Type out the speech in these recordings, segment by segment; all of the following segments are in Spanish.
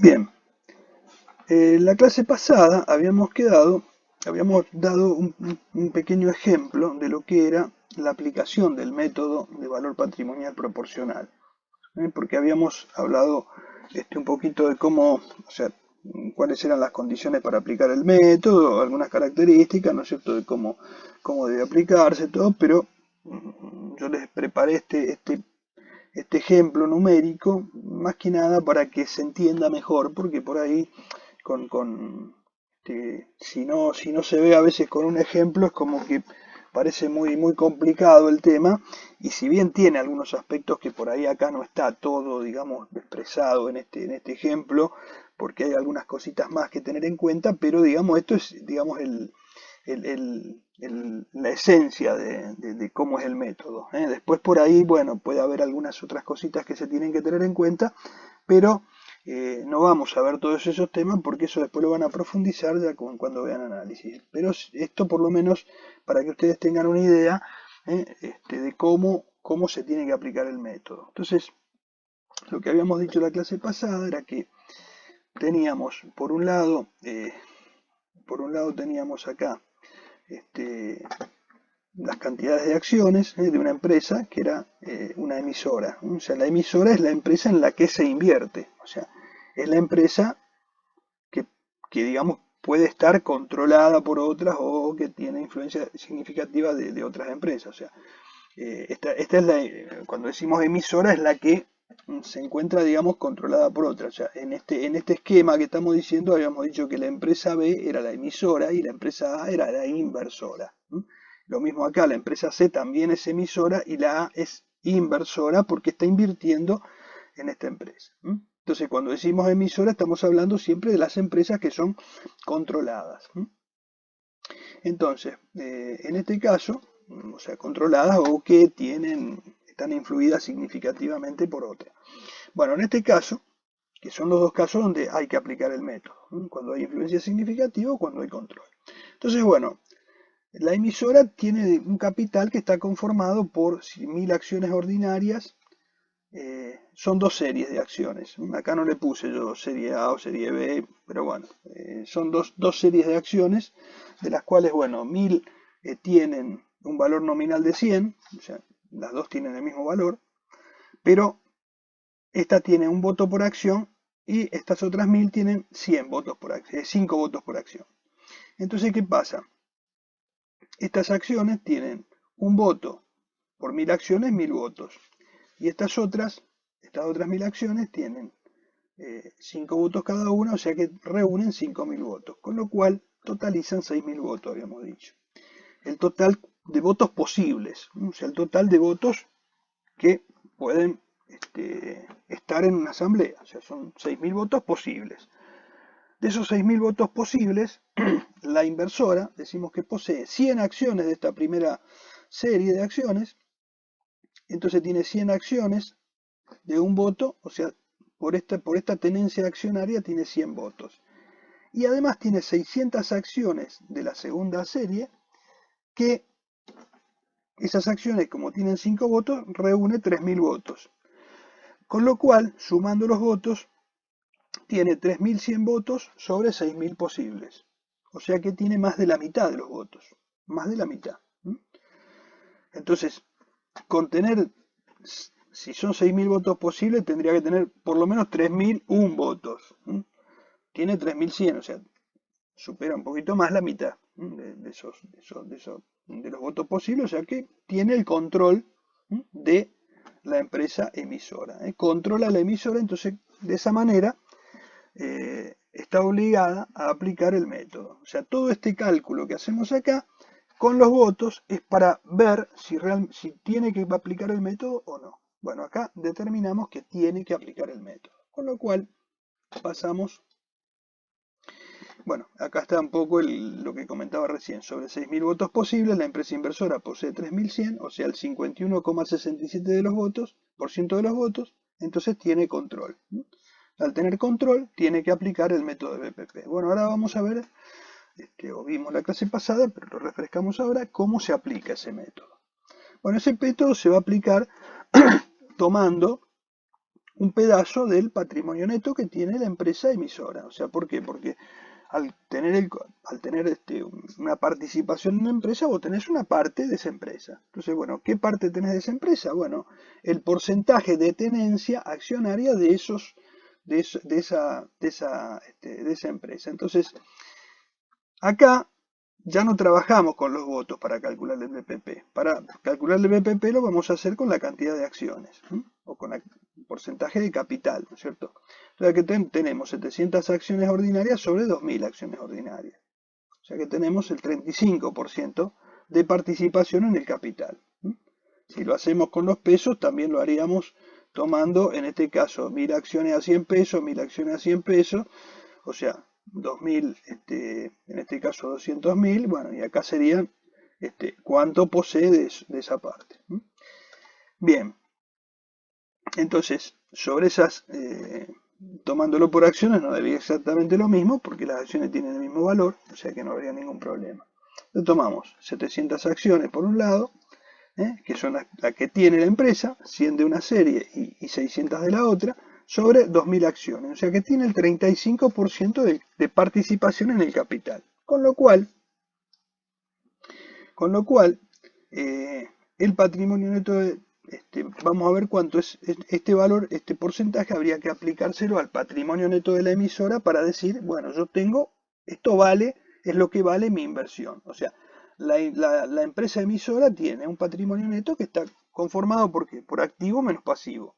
Bien, en la clase pasada habíamos dado un pequeño ejemplo de lo que era la aplicación del método de valor patrimonial proporcional, porque habíamos hablado un poquito de cómo, o sea, cuáles eran las condiciones para aplicar el método, algunas características, ¿no es cierto?, de cómo debe aplicarse, todo, pero yo les preparé este ejemplo numérico, más que nada para que se entienda mejor, porque por ahí, si no se ve a veces con un ejemplo, es como que parece muy complicado el tema, y si bien tiene algunos aspectos que por ahí acá no está todo, digamos, expresado en este ejemplo, porque hay algunas cositas más que tener en cuenta, pero digamos, esto es, digamos, la esencia de cómo es el método, ¿eh? Después por ahí, bueno, puede haber algunas otras cositas que se tienen que tener en cuenta, pero no vamos a ver todos esos temas porque eso después lo van a profundizar ya cuando vean análisis. Pero esto por lo menos para que ustedes tengan una idea de cómo se tiene que aplicar el método. Entonces, lo que habíamos dicho en la clase pasada era que teníamos, por un lado teníamos acá las cantidades de acciones de una empresa que era una emisora. O sea, la emisora es la empresa en la que se invierte. O sea, es la empresa que digamos, puede estar controlada por otras o que tiene influencia significativa de otras empresas. O sea, esta es cuando decimos emisora, es la que se encuentra, digamos, controlada por otra. O sea, en este esquema que estamos diciendo, habíamos dicho que la empresa B era la emisora y la empresa A era la inversora. Lo mismo acá, la empresa C también es emisora y la A es inversora porque está invirtiendo en esta empresa. Entonces, cuando decimos emisora, estamos hablando siempre de las empresas que son controladas. Entonces, en este caso, o sea, controladas o que están influidas significativamente por otras. Bueno, en este caso, que son los dos casos donde hay que aplicar el método, cuando hay influencia significativa o cuando hay control. Entonces, bueno, la emisora tiene un capital que está conformado por 1000 acciones ordinarias. Son dos series de acciones. Acá no le puse yo serie A o serie B, pero bueno, son dos series de acciones, de las cuales, bueno, 1000 tienen un valor nominal de 100, o sea, las dos tienen el mismo valor, pero esta tiene un voto por acción y estas otras 1000 tienen 100 votos por acción, 5 votos por acción. Entonces, ¿qué pasa? Estas acciones tienen un voto por 1000 acciones, 1000 votos. Y estas otras 1000 acciones tienen 5 votos cada una, o sea que reúnen 5000 votos, con lo cual totalizan 6000 votos, habíamos dicho. El total de votos posibles, o sea, el total de votos que pueden estar en una asamblea, o sea, son 6000 votos posibles. De esos 6000 votos posibles, la inversora, decimos que posee 100 acciones de esta primera serie de acciones, entonces tiene 100 acciones de un voto, o sea, por esta tenencia accionaria tiene 100 votos. Y además tiene 600 acciones de la segunda serie, que esas acciones, como tienen 5 votos, reúne 3000 votos. Con lo cual, sumando los votos, tiene 3100 votos sobre 6000 posibles. O sea que tiene más de la mitad de los votos. Más de la mitad. Entonces, con tener, si son 6000 votos posibles, tendría que tener por lo menos 3001 votos. Tiene 3100, o sea, supera un poquito más la mitad de los votos posibles, o sea que tiene el control de la empresa emisora. Controla la emisora, entonces de esa manera está obligada a aplicar el método. O sea, todo este cálculo que hacemos acá con los votos es para ver si tiene que aplicar el método o no. Bueno, acá determinamos que tiene que aplicar el método. Con lo cual pasamos. Bueno, acá está un poco lo que comentaba recién. Sobre 6000 votos posibles, la empresa inversora posee 3100, o sea, el 51,67% de los votos, entonces tiene control. Al tener control, tiene que aplicar el método de BPP. Bueno, ahora vamos a ver, o vimos la clase pasada, pero lo refrescamos ahora, cómo se aplica ese método. Bueno, ese método se va a aplicar tomando un pedazo del patrimonio neto que tiene la empresa emisora. O sea, ¿por qué? Porque al tener una participación en una empresa, vos tenés una parte de esa empresa. Entonces, bueno, ¿qué parte tenés de esa empresa? Bueno, el porcentaje de tenencia accionaria de esa empresa. Entonces, acá ya no trabajamos con los votos para calcular el BPP. Para calcular el BPP lo vamos a hacer con la cantidad de acciones, ¿sí? O con el porcentaje de capital, ¿no es cierto? O sea que tenemos 700 acciones ordinarias sobre 2.000 acciones ordinarias. O sea que tenemos el 35% de participación en el capital. ¿Sí? Si lo hacemos con los pesos, también lo haríamos tomando, en este caso, 1.000 acciones a 100 pesos, 1.000 acciones a 100 pesos, o sea, 2.000, en este caso 200.000, bueno, y acá serían cuánto posee de esa parte. Bien, entonces, sobre esas, tomándolo por acciones no daría exactamente lo mismo, porque las acciones tienen el mismo valor, o sea que no habría ningún problema. Entonces tomamos 700 acciones por un lado, que son las que tiene la empresa, 100 de una serie y 600 de la otra, sobre 2.000 acciones. O sea que tiene el 35% de participación en el capital. Con lo cual el patrimonio neto, vamos a ver cuánto es este valor, este porcentaje, habría que aplicárselo al patrimonio neto de la emisora para decir, bueno, yo tengo, esto vale, es lo que vale mi inversión. O sea, la empresa emisora tiene un patrimonio neto que está conformado ¿por qué? Por activo menos pasivo.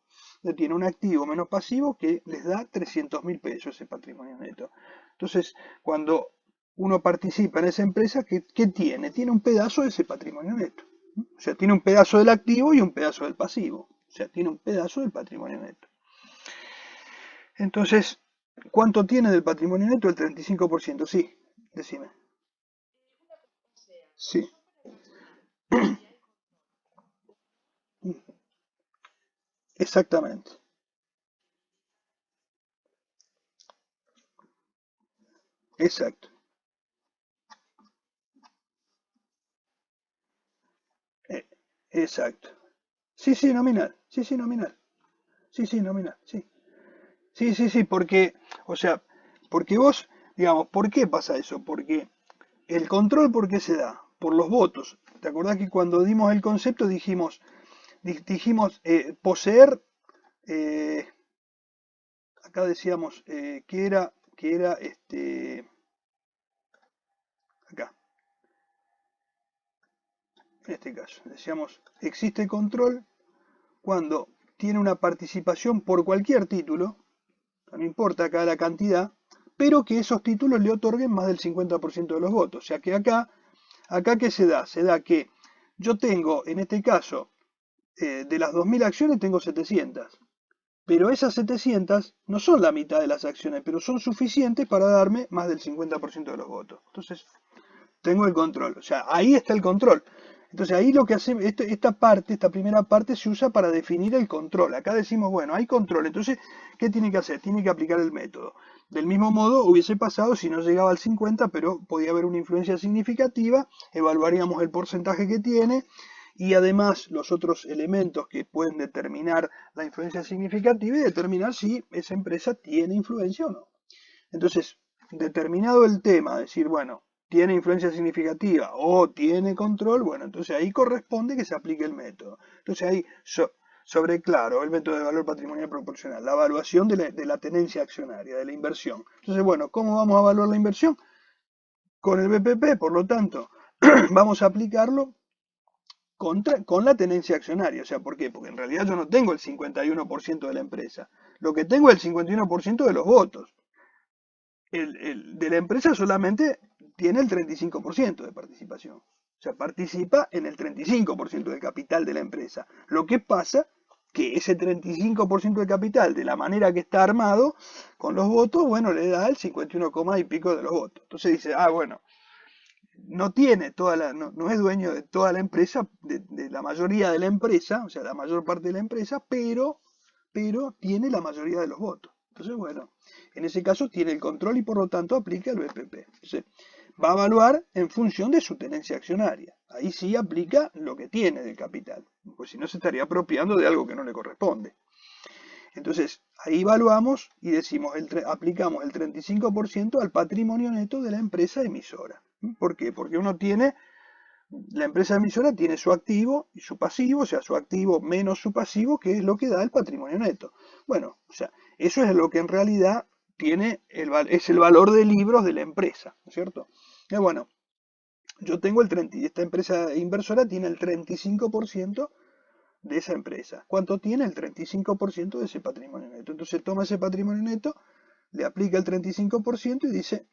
Tiene un activo menos pasivo que les da 300.000 pesos ese patrimonio neto. Entonces, cuando uno participa en esa empresa, ¿qué tiene? Tiene un pedazo de ese patrimonio neto. O sea, tiene un pedazo del activo y un pedazo del pasivo. O sea, tiene un pedazo del patrimonio neto. Entonces, ¿cuánto tiene del patrimonio neto? El 35%. Sí, decime. Sí. Exactamente. Exacto. Eh, exacto. Sí, sí, nominal. Sí, sí, nominal. Sí, sí, nominal. Sí. Sí, sí, sí, porque, o sea, porque vos, digamos, ¿por qué pasa eso? Porque el control, ¿por qué se da? Por los votos. ¿Te acordás que cuando dimos el concepto dijimos poseer, eh, acá decíamos que era acá, en este caso, decíamos, existe control cuando tiene una participación por cualquier título, no importa acá la cantidad, pero que esos títulos le otorguen más del 50% de los votos. O sea que acá ¿qué se da? Se da que yo tengo, en este caso, de las 2.000 acciones tengo 700. Pero esas 700 no son la mitad de las acciones, pero son suficientes para darme más del 50% de los votos. Entonces, tengo el control. O sea, ahí está el control. Entonces, ahí lo que hace, esta primera parte se usa para definir el control. Acá decimos, bueno, hay control. Entonces, ¿qué tiene que hacer? Tiene que aplicar el método. Del mismo modo, hubiese pasado si no llegaba al 50, pero podía haber una influencia significativa. Evaluaríamos el porcentaje que tiene y además los otros elementos que pueden determinar la influencia significativa y determinar si esa empresa tiene influencia o no. Entonces, determinado el tema, decir, bueno, tiene influencia significativa o tiene control, bueno, entonces ahí corresponde que se aplique el método. Entonces ahí, sobre claro, el método de valor patrimonial proporcional, la evaluación de la tenencia accionaria, de la inversión. Entonces, bueno, ¿cómo vamos a evaluar la inversión? Con el BPP, por lo tanto, vamos a aplicarlo con la tenencia accionaria. O sea, ¿por qué? Porque en realidad yo no tengo el 51% de la empresa. Lo que tengo es el 51% de los votos. De la empresa solamente tiene el 35% de participación. O sea, participa en el 35% del capital de la empresa. Lo que pasa que ese 35% del capital, de la manera que está armado, con los votos, bueno, le da el 51, y pico de los votos. Entonces dice, bueno, no tiene no es dueño de toda la empresa, de la mayoría de la empresa, o sea, la mayor parte de la empresa, pero tiene la mayoría de los votos. Entonces, bueno, en ese caso tiene el control y por lo tanto aplica el BPP. Entonces, va a evaluar en función de su tenencia accionaria. Ahí sí aplica lo que tiene del capital, pues si no se estaría apropiando de algo que no le corresponde. Entonces, ahí evaluamos y decimos, aplicamos el 35% al patrimonio neto de la empresa emisora. ¿Por qué? Porque la empresa emisora tiene su activo y su pasivo, o sea, su activo menos su pasivo, que es lo que da el patrimonio neto. Bueno, o sea, eso es lo que en realidad es el valor de libros de la empresa, ¿no es cierto? Y bueno, yo tengo esta empresa inversora tiene el 35% de esa empresa. ¿Cuánto tiene? El 35% de ese patrimonio neto. Entonces toma ese patrimonio neto, le aplica el 35% y dice,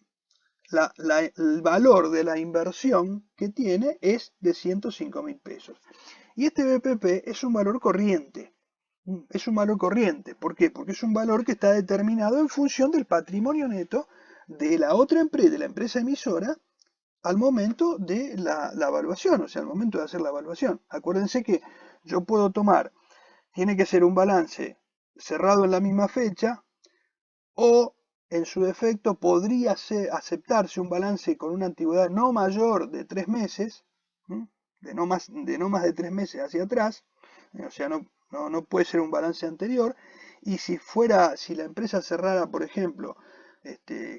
el valor de la inversión que tiene es de 105.000 pesos. Y este BPP es un valor corriente. Es un valor corriente. ¿Por qué? Porque es un valor que está determinado en función del patrimonio neto de la otra empresa, de la empresa emisora, al momento de la evaluación, o sea, al momento de hacer la evaluación. Acuérdense que yo puedo tiene que ser un balance cerrado en la misma fecha, o en su defecto podría aceptarse un balance con una antigüedad no mayor de 3 meses, de no más de 3 meses hacia atrás, o sea, no puede ser un balance anterior, y si la empresa cerrara, por ejemplo,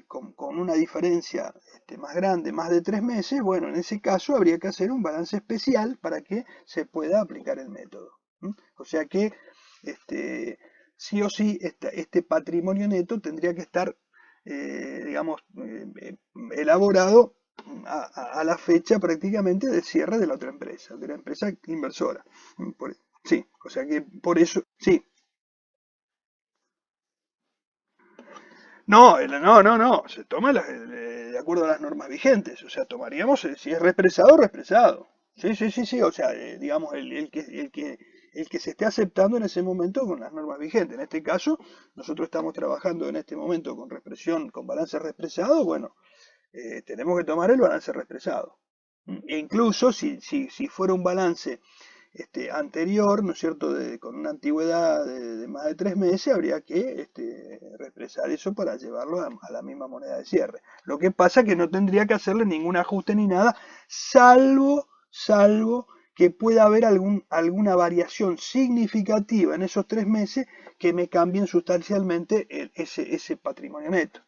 con una diferencia más grande, más de 3 meses, bueno, en ese caso habría que hacer un balance especial para que se pueda aplicar el método. O sea que sí o sí este patrimonio neto tendría que estar, digamos, elaborado a la fecha prácticamente de cierre de la otra empresa, de la empresa inversora. Sí, o sea que por eso, sí. No, se toma de acuerdo a las normas vigentes, o sea, tomaríamos, si es represado, represado. Sí, o sea, digamos, el que se esté aceptando en ese momento con las normas vigentes. En este caso, nosotros estamos trabajando en este momento con represión, con balance represado, bueno, tenemos que tomar el balance represado. E incluso si fuera un balance anterior, ¿no es cierto?, con una antigüedad de más de 3 meses, habría que represar eso para llevarlo a la misma moneda de cierre. Lo que pasa es que no tendría que hacerle ningún ajuste ni nada, salvo que pueda haber alguna variación significativa en esos 3 meses que me cambien sustancialmente ese patrimonio neto.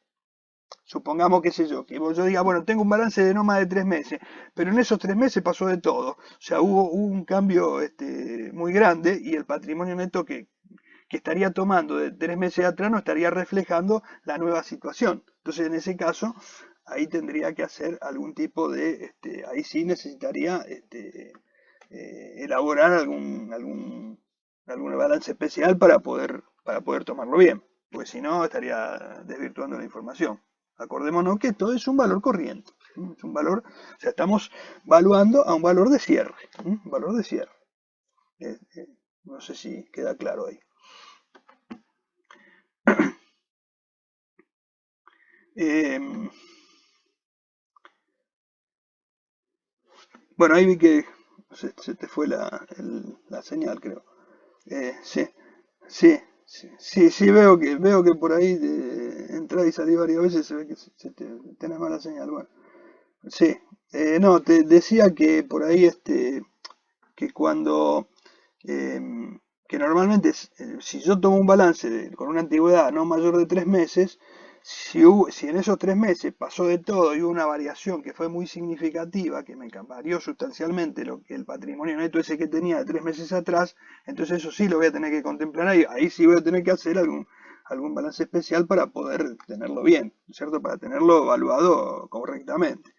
Supongamos, qué sé yo, que yo diga, bueno, tengo un balance de no más de 3 meses, pero en esos 3 meses pasó de todo. O sea, hubo un cambio muy grande y el patrimonio neto que estaría tomando de 3 meses atrás no estaría reflejando la nueva situación. Entonces, en ese caso, ahí tendría que hacer algún tipo ahí sí necesitaría elaborar algún balance especial para poder tomarlo bien, porque si no estaría desvirtuando la información. Acordémonos que todo es un valor corriente, es un valor, o sea, estamos valuando a un valor de cierre, un valor de cierre. No sé si queda claro ahí. Bueno, ahí vi que se te fue la señal, creo. Sí, sí, veo que por ahí entrar y salir varias veces se ve que tenés mala señal. Bueno, sí, no, te decía que por ahí que cuando que normalmente si yo tomo un balance con una antigüedad no mayor de 3 meses, si en esos 3 meses pasó de todo y hubo una variación que fue muy significativa, que me varió sustancialmente lo que el patrimonio neto ese que tenía de 3 meses atrás, entonces eso sí lo voy a tener que contemplar ahí sí voy a tener que hacer algún balance especial para poder tenerlo bien, ¿cierto? Para tenerlo evaluado correctamente.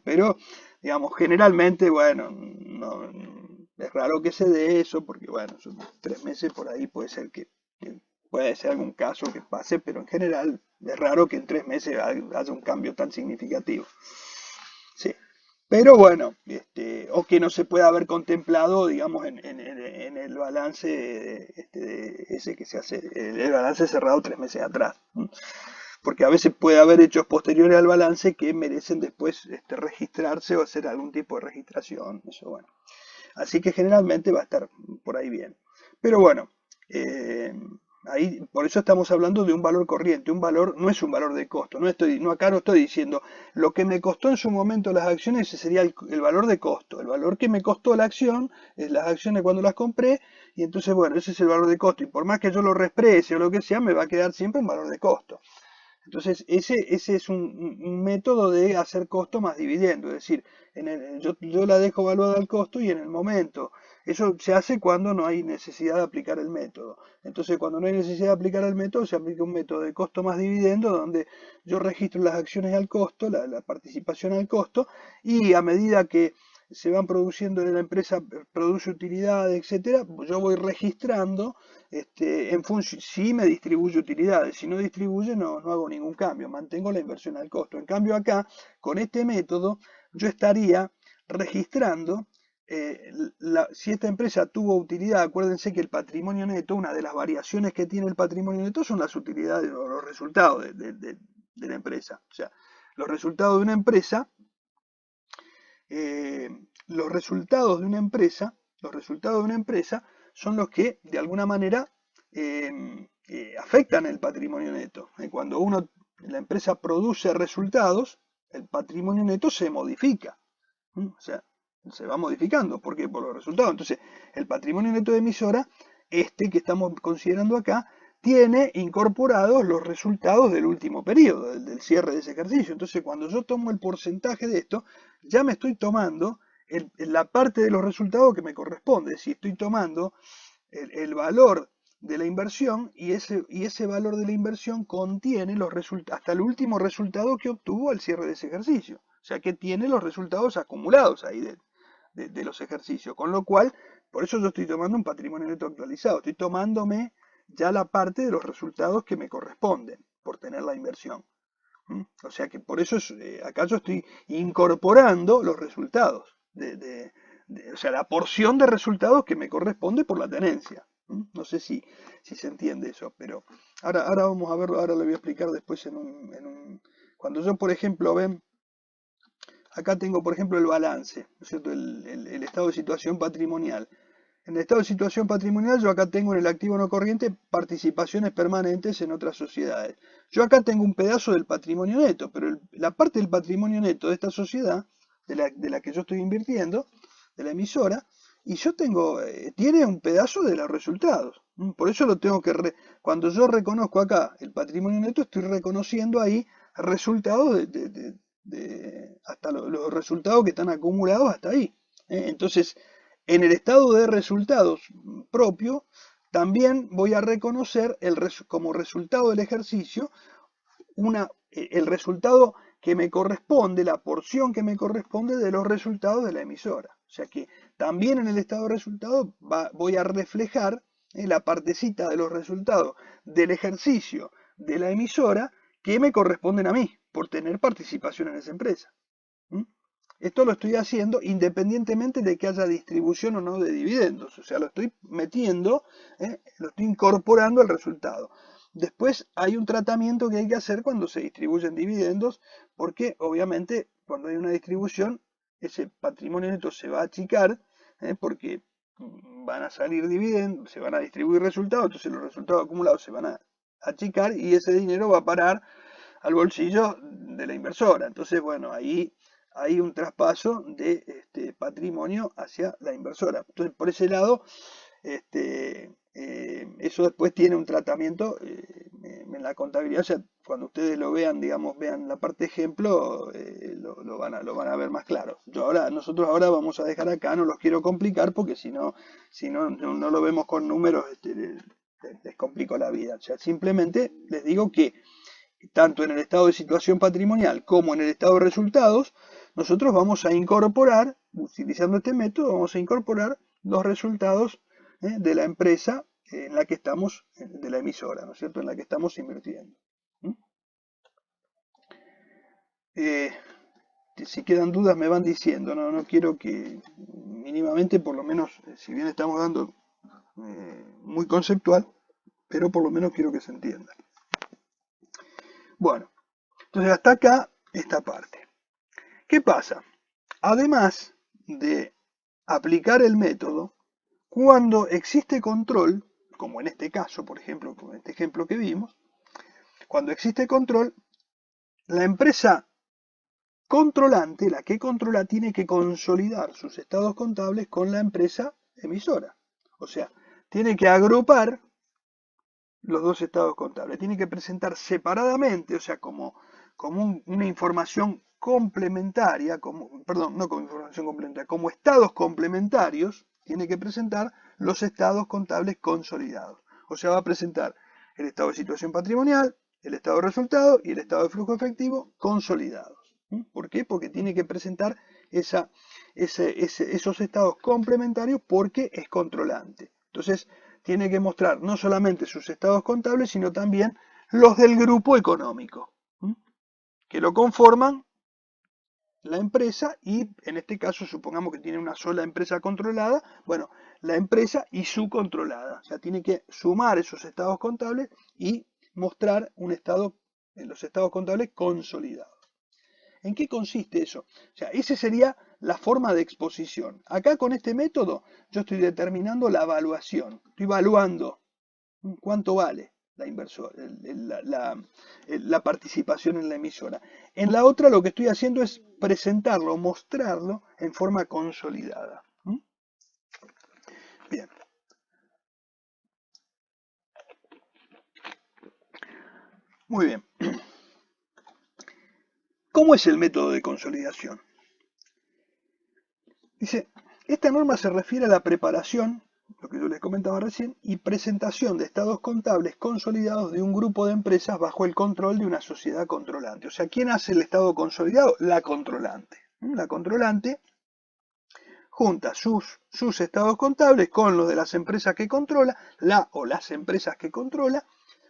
Pero, digamos, generalmente, bueno, no, es raro que se dé eso, porque, bueno, son 3 meses por ahí puede ser que puede ser algún caso que pase, pero en general es raro que en 3 meses haya un cambio tan significativo. Sí. Pero bueno, o que no se pueda haber contemplado, digamos, en el balance ese que se hace, el balance cerrado 3 meses atrás. Porque a veces puede haber hechos posteriores al balance que merecen después registrarse o hacer algún tipo de registración. Eso, bueno. Así que generalmente va a estar por ahí bien. Pero bueno, ahí, por eso estamos hablando de un valor corriente. Un valor no es un valor de costo. Acá no estoy diciendo lo que me costó en su momento las acciones, ese sería el valor de costo. El valor que me costó la acción es las acciones cuando las compré y entonces, bueno, ese es el valor de costo, y por más que yo lo reexprese o lo que sea, me va a quedar siempre un valor de costo. Entonces, ese es un método de hacer costo más dividendo, es decir, yo la dejo evaluada al costo y en el momento, eso se hace cuando no hay necesidad de aplicar el método. Entonces, cuando no hay necesidad de aplicar el método, se aplica un método de costo más dividendo, donde yo registro las acciones al costo, la participación al costo, y a medida que se van produciendo en la empresa, produce utilidades, etcétera, yo voy registrando en función, si me distribuye utilidades, si no distribuye no hago ningún cambio, mantengo la inversión al costo. En cambio acá, con este método, yo estaría registrando si esta empresa tuvo utilidad. Acuérdense que el patrimonio neto, una de las variaciones que tiene el patrimonio neto son las utilidades o los resultados de la empresa. O sea, los resultados de una empresa, los resultados de una empresa son los que de alguna manera afectan el patrimonio neto. Cuando la empresa produce resultados, el patrimonio neto se modifica. O sea, se va modificando. ¿Por qué? Por los resultados. Entonces, el patrimonio neto de emisora, que estamos considerando acá, tiene incorporados los resultados del último periodo, del cierre de ese ejercicio. Entonces, cuando yo tomo el porcentaje de esto, ya me estoy tomando la parte de los resultados que me corresponde. Si estoy tomando el valor de la inversión y ese valor de la inversión contiene los hasta el último resultado que obtuvo al cierre de ese ejercicio. O sea que tiene los resultados acumulados ahí de los ejercicios. Con lo cual, por eso yo estoy tomando un patrimonio neto actualizado. Estoy tomándome ya la parte de los resultados que me corresponden por tener la inversión. O sea que por eso acá yo estoy incorporando los resultados, o sea, la porción de resultados que me corresponde por la tenencia. No sé si se entiende eso, pero ahora vamos a verlo, ahora lo voy a explicar después cuando yo, por ejemplo, ven, acá tengo, por ejemplo, el balance, ¿no es cierto? El estado de situación patrimonial. En el estado de situación patrimonial, yo acá tengo en el activo no corriente participaciones permanentes en otras sociedades. Yo acá tengo un pedazo del patrimonio neto, pero la parte del patrimonio neto de esta sociedad, de la que yo estoy invirtiendo, de la emisora, y yo tiene un pedazo de los resultados. Por eso lo tengo cuando yo reconozco acá el patrimonio neto, estoy reconociendo ahí resultados hasta los resultados que están acumulados hasta ahí. Entonces, en el estado de resultados propio, también voy a reconocer como resultado del ejercicio el resultado que me corresponde, la porción que me corresponde de los resultados de la emisora. O sea que también en el estado de resultados voy a reflejar la partecita de los resultados del ejercicio de la emisora que me corresponden a mí por tener participación en esa empresa. Esto lo estoy haciendo independientemente de que haya distribución o no de dividendos. O sea, lo estoy metiendo, lo estoy incorporando al resultado. Después hay un tratamiento que hay que hacer cuando se distribuyen dividendos, porque obviamente cuando hay una distribución, ese patrimonio neto se va a achicar, porque van a salir dividendos, se van a distribuir resultados, entonces los resultados acumulados se van a achicar y ese dinero va a parar al bolsillo de la inversora. Entonces, bueno, ahí hay un traspaso de patrimonio hacia la inversora. Entonces, por ese lado, eso después tiene un tratamiento en la contabilidad. O sea, cuando ustedes lo vean, digamos, vean la parte ejemplo, lo van a ver más claro. Nosotros ahora vamos a dejar acá, no los quiero complicar porque si no lo vemos con números, les complico la vida. O sea, simplemente les digo que tanto en el estado de situación patrimonial como en el estado de resultados, nosotros vamos a incorporar, utilizando este método, vamos a incorporar los resultados de la empresa en la que estamos, de la emisora, ¿no es cierto?, en la que estamos invirtiendo. Si quedan dudas me van diciendo, no quiero que mínimamente, por lo menos, si bien estamos dando muy conceptual, pero por lo menos quiero que se entienda. Bueno, entonces hasta acá esta parte. ¿Qué pasa? Además de aplicar el método, cuando existe control, como en este caso, por ejemplo, con este ejemplo que vimos, cuando existe control, la empresa controlante, la que controla, tiene que consolidar sus estados contables con la empresa emisora. O sea, tiene que agrupar los dos estados contables. Tiene que presentar separadamente, o sea, como una información complementaria, perdón, no como información complementaria, como estados complementarios, tiene que presentar los estados contables consolidados. O sea, va a presentar el estado de situación patrimonial, el estado de resultado y el estado de flujo efectivo consolidados. ¿Por qué? Porque tiene que presentar esos estados complementarios porque es controlante. Entonces, tiene que mostrar no solamente sus estados contables, sino también los del grupo económico, que lo conforman la empresa y, en este caso, supongamos que tiene una sola empresa controlada, bueno, la empresa y su controlada. O sea, tiene que sumar esos estados contables y mostrar los estados contables consolidados. ¿En qué consiste eso? O sea, esa sería la forma de exposición. Acá con este método yo estoy determinando la evaluación, estoy evaluando cuánto vale la inversión, la participación en la emisora. En la otra lo que estoy haciendo es presentarlo, mostrarlo en forma consolidada. Bien. Muy bien. ¿Cómo es el método de consolidación? Dice, esta norma se refiere a la preparación, lo que yo les comentaba recién, y presentación de estados contables consolidados de un grupo de empresas bajo el control de una sociedad controlante. O sea, ¿quién hace el estado consolidado? La controlante. La controlante junta sus estados contables con los de las empresas que controla, las empresas que controla,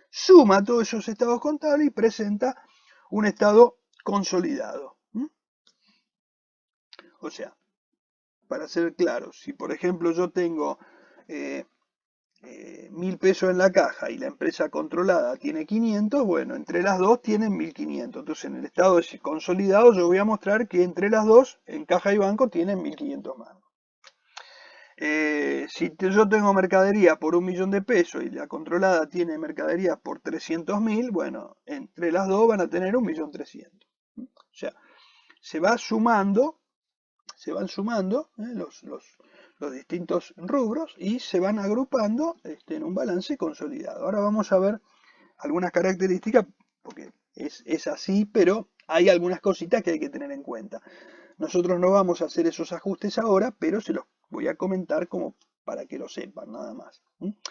suma todos esos estados contables y presenta un estado consolidado. O sea, para ser claro, si por ejemplo yo tengo 1.000 pesos en la caja y la empresa controlada tiene 500, bueno, entre las dos tienen 1.500. Entonces en el estado consolidado yo voy a mostrar que entre las dos, en caja y banco, tienen 1.500 más. Si yo tengo mercadería por 1.000.000 de pesos y la controlada tiene mercadería por 300.000, bueno, entre las dos van a tener 1.300.000. O sea, se van sumando los distintos rubros y se van agrupando en un balance consolidado. Ahora vamos a ver algunas características, porque es así, pero hay algunas cositas que hay que tener en cuenta. Nosotros no vamos a hacer esos ajustes ahora, pero se los voy a comentar como para que lo sepan, nada más.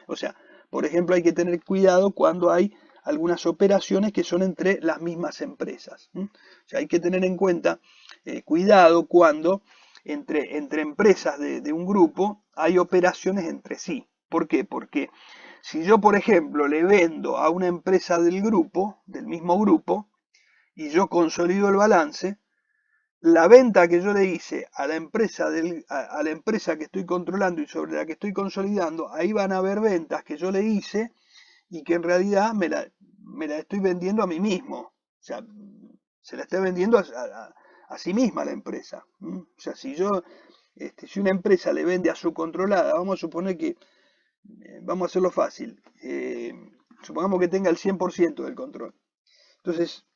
O sea, por ejemplo, hay que tener cuidado cuando hay algunas operaciones que son entre las mismas empresas. O sea, hay que tener en cuenta cuidado cuando entre empresas de un grupo hay operaciones entre sí. ¿Por qué? Porque si yo, por ejemplo, le vendo a una empresa del mismo grupo, y yo consolido el balance, la venta que yo le hice a la empresa que estoy controlando y sobre la que estoy consolidando, ahí van a haber ventas que yo le hice y que en realidad me la estoy vendiendo a mí mismo. O sea, se la estoy vendiendo a sí misma la empresa. O sea, si una empresa le vende a su controlada, vamos a suponer que, vamos a hacerlo fácil, supongamos que tenga el 100% del control. Entonces,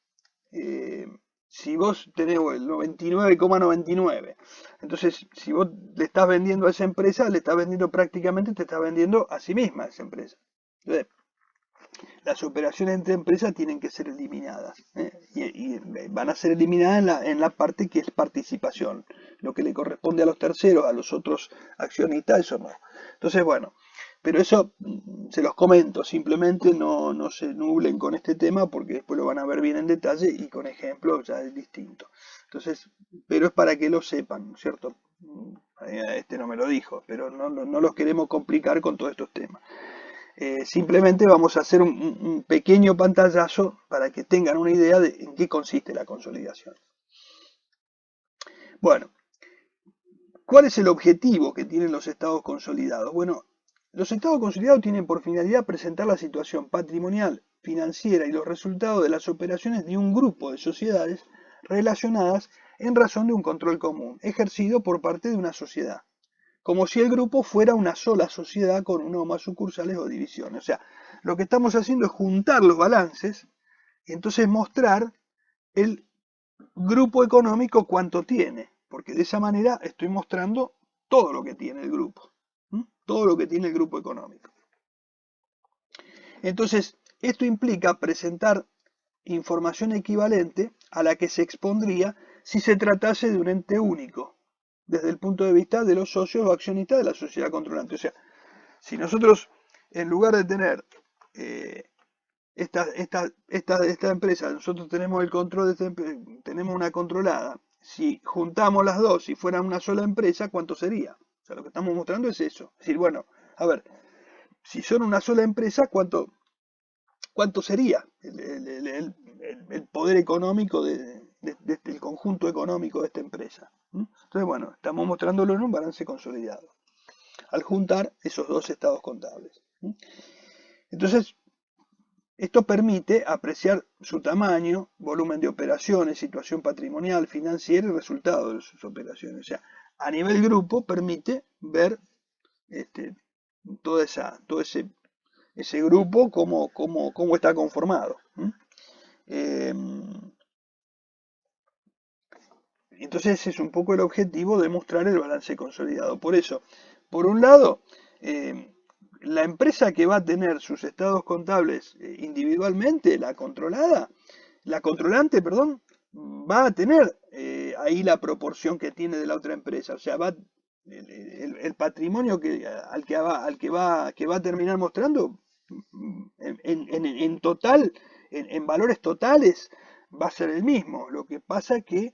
si vos tenés el 99,99, entonces si vos le estás vendiendo a esa empresa, le estás vendiendo prácticamente, te estás vendiendo a sí misma esa empresa. Entonces, las operaciones entre empresas tienen que ser eliminadas, y van a ser eliminadas en la parte que es participación, lo que le corresponde a los terceros, a los otros accionistas, eso no. Entonces, bueno, pero eso se los comento, simplemente no se nublen con este tema porque después lo van a ver bien en detalle y con ejemplos ya es distinto. Entonces, pero es para que lo sepan, ¿cierto? Este no me lo dijo, pero no los queremos complicar con todos estos temas. Simplemente vamos a hacer un pequeño pantallazo para que tengan una idea de en qué consiste la consolidación. Bueno, ¿cuál es el objetivo que tienen los estados consolidados? Bueno, los estados consolidados tienen por finalidad presentar la situación patrimonial, financiera y los resultados de las operaciones de un grupo de sociedades relacionadas en razón de un control común, ejercido por parte de una sociedad, como si el grupo fuera una sola sociedad con una o más sucursales o divisiones. O sea, lo que estamos haciendo es juntar los balances y entonces mostrar el grupo económico cuánto tiene, porque de esa manera estoy mostrando todo lo que tiene el grupo. todo lo que tiene el grupo económico. Entonces, esto implica presentar información equivalente a la que se expondría si se tratase de un ente único, desde el punto de vista de los socios o accionistas de la sociedad controlante. O sea, si nosotros, en lugar de tener esta empresa, nosotros tenemos el control de esta empresa, tenemos una controlada, si juntamos las dos, si fuera una sola empresa, ¿cuánto sería? O sea, lo que estamos mostrando es eso. Es decir, bueno, a ver, si son una sola empresa, ¿cuánto sería el poder económico del conjunto económico de esta empresa? Entonces, bueno, estamos mostrándolo en un balance consolidado, al juntar esos dos estados contables. Entonces, esto permite apreciar su tamaño, volumen de operaciones, situación patrimonial, financiera y resultado de sus operaciones. O sea, a nivel grupo permite ver todo ese grupo cómo está conformado. Entonces ese es un poco el objetivo de mostrar el balance consolidado. Por eso, por un lado, la empresa que va a tener sus estados contables individualmente, la controlante, perdón, va a tener ahí la proporción que tiene de la otra empresa. O sea, el patrimonio al que va a terminar mostrando, en total, en valores totales, va a ser el mismo. Lo que pasa es que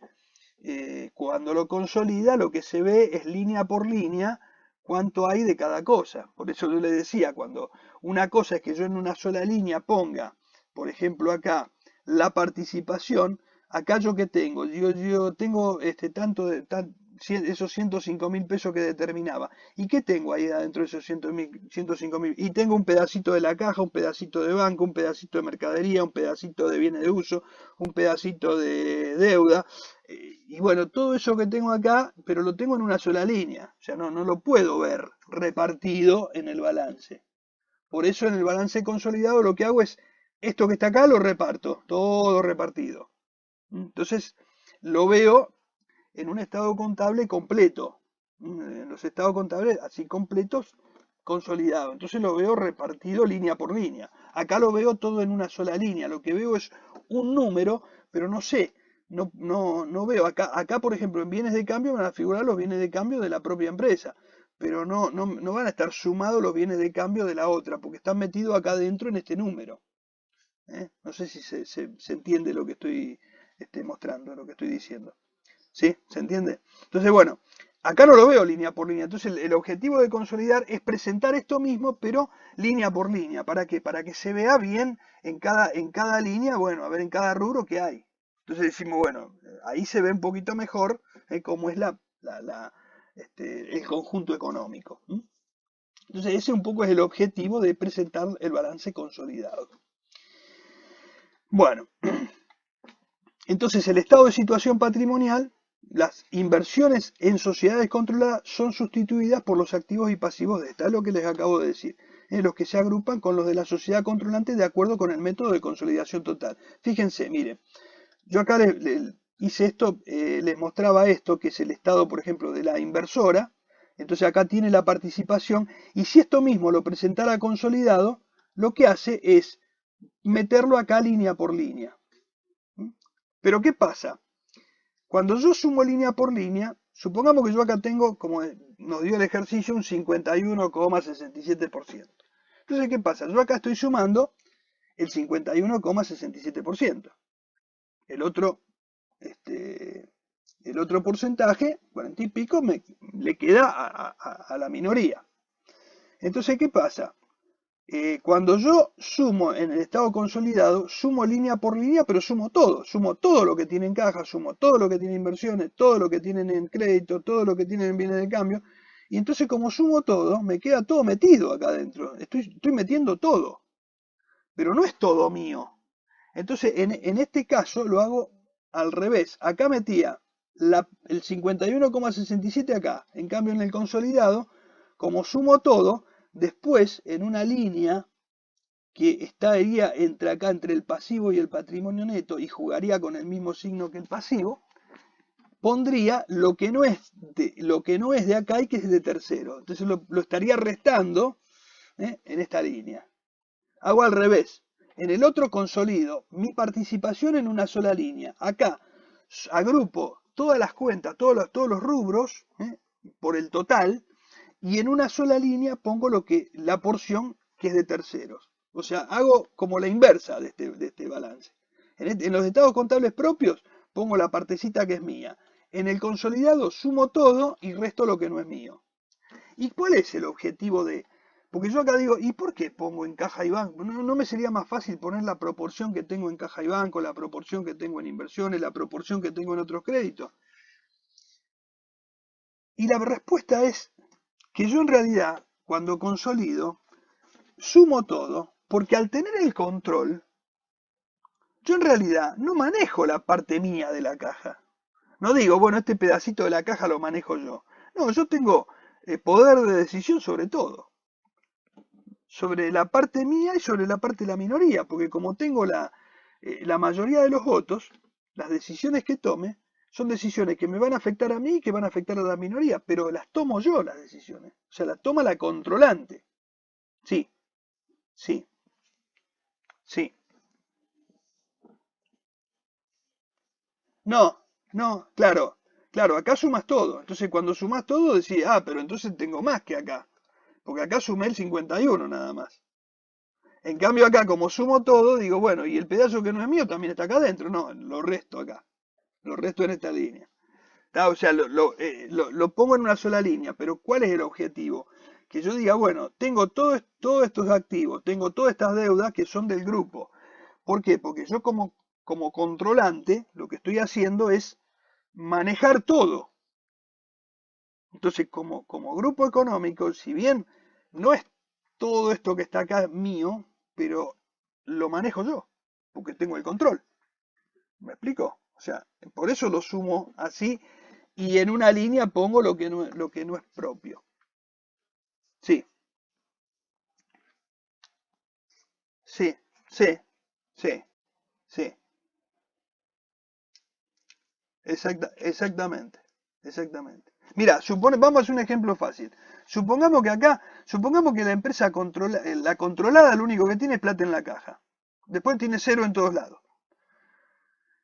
cuando lo consolida, lo que se ve es línea por línea cuánto hay de cada cosa. Por eso yo le decía, cuando una cosa es que yo en una sola línea ponga, por ejemplo acá, la participación, acá yo que tengo, yo tengo esos 105.000 pesos que determinaba. ¿Y qué tengo ahí adentro de esos 105.000? Y tengo un pedacito de la caja, un pedacito de banco, un pedacito de mercadería, un pedacito de bienes de uso, un pedacito de deuda. Y bueno, todo eso que tengo acá, pero lo tengo en una sola línea. O sea, no lo puedo ver repartido en el balance. Por eso en el balance consolidado lo que hago es, esto que está acá lo reparto, todo repartido. Entonces, lo veo en un estado contable completo. En los estados contables así completos, consolidados. Entonces lo veo repartido línea por línea. Acá lo veo todo en una sola línea. Lo que veo es un número, pero no sé. No veo. Acá, por ejemplo, en bienes de cambio van a figurar los bienes de cambio de la propia empresa. Pero no van a estar sumados los bienes de cambio de la otra, porque están metidos acá dentro en este número. No sé si se entiende lo que estoy mostrando, lo que estoy diciendo. ¿Sí? ¿Se entiende? Entonces, bueno, acá no lo veo línea por línea. Entonces, el objetivo de consolidar es presentar esto mismo, pero línea por línea. ¿Para qué? Para que se vea bien en cada línea, bueno, a ver en cada rubro qué hay. Entonces decimos, bueno, ahí se ve un poquito mejor cómo es el conjunto económico. Entonces, ese un poco es el objetivo de presentar el balance consolidado. Bueno, entonces el estado de situación patrimonial, las inversiones en sociedades controladas son sustituidas por los activos y pasivos de esta. Es lo que les acabo de decir. Los que se agrupan con los de la sociedad controlante de acuerdo con el método de consolidación total. Fíjense, miren, yo acá hice esto, les mostraba esto, que es el estado, por ejemplo, de la inversora. Entonces acá tiene la participación. Y si esto mismo lo presentara consolidado, lo que hace es meterlo acá línea por línea. Pero ¿qué pasa? Cuando yo sumo línea por línea, supongamos que yo acá tengo, como nos dio el ejercicio, un 51,67%. Entonces, ¿qué pasa? Yo acá estoy sumando el 51,67%. El otro porcentaje, 40 y pico, le queda a la minoría. Entonces, ¿qué pasa? Cuando yo sumo en el estado consolidado, sumo línea por línea, pero sumo todo lo que tiene en caja, sumo todo lo que tiene inversiones, todo lo que tienen en crédito, todo lo que tienen en bienes de cambio, y entonces como sumo todo, me queda todo metido acá adentro, estoy metiendo todo, pero no es todo mío. Entonces en este caso lo hago al revés, acá metía el 51,67 acá, en cambio en el consolidado, como sumo todo, después, en una línea que estaría entre el pasivo y el patrimonio neto y jugaría con el mismo signo que el pasivo, pondría lo que no es de acá y que es de tercero. Entonces lo estaría restando en esta línea. Hago al revés. En el otro consolido mi participación en una sola línea. Acá agrupo todas las cuentas, todos los rubros, por el total, y en una sola línea pongo la porción que es de terceros. O sea, hago como la inversa de este balance. En los estados contables propios pongo la partecita que es mía. En el consolidado sumo todo y resto lo que no es mío. ¿Y cuál es el objetivo de...? Porque yo acá digo, ¿y por qué pongo en caja y banco? ¿No me sería más fácil poner la proporción que tengo en caja y banco, la proporción que tengo en inversiones, la proporción que tengo en otros créditos? Y la respuesta es que yo en realidad, cuando consolido, sumo todo, porque al tener el control, yo en realidad no manejo la parte mía de la caja. No digo, bueno, este pedacito de la caja lo manejo yo. No, yo tengo poder de decisión sobre todo. Sobre la parte mía y sobre la parte de la minoría, porque como tengo la mayoría de los votos, las decisiones que tome son decisiones que me van a afectar a mí y que van a afectar a la minoría, pero las tomo yo las decisiones, o sea, las toma la controlante. Sí, sí, sí. No, no, claro, acá sumas todo. Entonces cuando sumas todo decís, pero entonces tengo más que acá, porque acá sumé el 51 nada más. En cambio acá, como sumo todo, digo, bueno, y el pedazo que no es mío también está acá adentro. No, lo resto acá. Lo resto en esta línea. O sea, lo pongo en una sola línea, pero ¿cuál es el objetivo? Que yo diga, bueno, tengo todos estos activos, tengo todas estas deudas que son del grupo. ¿Por qué? Porque yo como controlante lo que estoy haciendo es manejar todo. Entonces, como grupo económico, si bien no es todo esto que está acá mío, pero lo manejo yo, porque tengo el control. ¿Me explico? O sea, por eso lo sumo así y en una línea pongo lo que no es propio. Sí, sí, sí, sí, sí, exactamente, exactamente. Mira, vamos a hacer un ejemplo fácil. Supongamos que la empresa la controlada lo único que tiene es plata en la caja. Después tiene cero en todos lados.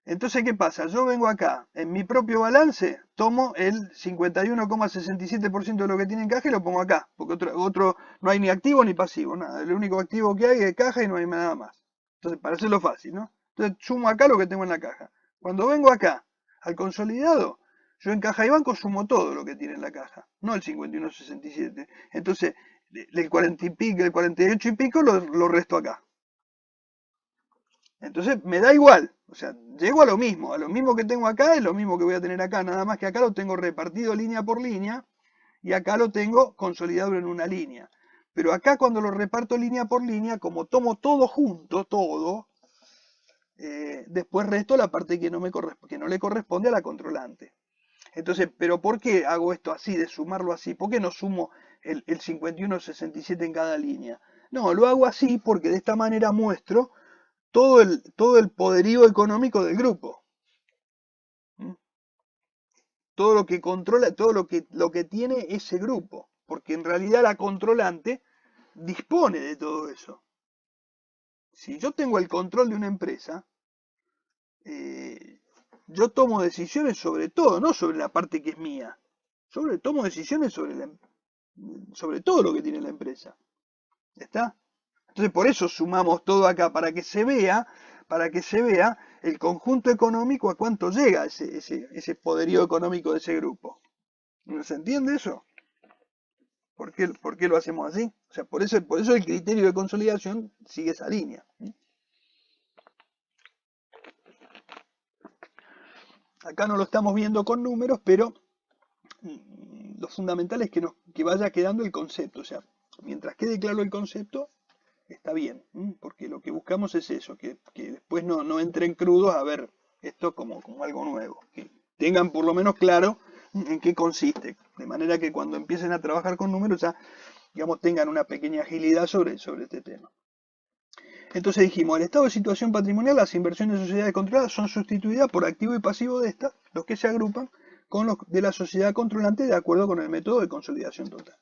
Entonces, ¿qué pasa? Yo vengo acá, en mi propio balance, tomo el 51,67% de lo que tiene en caja y lo pongo acá, porque otro no hay ni activo ni pasivo, nada. El único activo que hay es caja y no hay nada más. Entonces, para hacerlo fácil, ¿no? Entonces, sumo acá lo que tengo en la caja. Cuando vengo acá, al consolidado, yo en caja y banco sumo todo lo que tiene en la caja, no el 51,67. Entonces, el 40 y pico, el 48 y pico lo resto acá. Entonces me da igual, o sea, llego a lo mismo que tengo acá es lo mismo que voy a tener acá, nada más que acá lo tengo repartido línea por línea y acá lo tengo consolidado en una línea. Pero acá cuando lo reparto línea por línea, como tomo todo junto, todo, después resto la parte que no le corresponde a la controlante. Entonces, ¿pero por qué hago esto así, de sumarlo así? ¿Por qué no sumo el 51,67 en cada línea? No, lo hago así porque de esta manera muestro todo el poderío económico del grupo. Todo lo que controla, todo lo que tiene ese grupo. Porque en realidad la controlante dispone de todo eso. Si yo tengo el control de una empresa, yo tomo decisiones sobre todo, no sobre la parte que es mía. Tomo decisiones sobre todo lo que tiene la empresa. ¿Está? Entonces por eso sumamos todo acá, para que se vea el conjunto económico a cuánto llega ese poderío económico de ese grupo. ¿No se entiende eso? ¿Por qué lo hacemos así? O sea, por eso el criterio de consolidación sigue esa línea. Acá no lo estamos viendo con números, pero lo fundamental es que vaya quedando el concepto. O sea, mientras quede claro el concepto, está bien, porque lo que buscamos es eso, que después no entren crudos a ver esto como algo nuevo, que tengan por lo menos claro en qué consiste, de manera que cuando empiecen a trabajar con números ya, digamos, tengan una pequeña agilidad sobre este tema. Entonces dijimos, el estado de situación patrimonial, las inversiones de sociedades controladas son sustituidas por activo y pasivo de estas, los que se agrupan con los de la sociedad controlante de acuerdo con el método de consolidación total.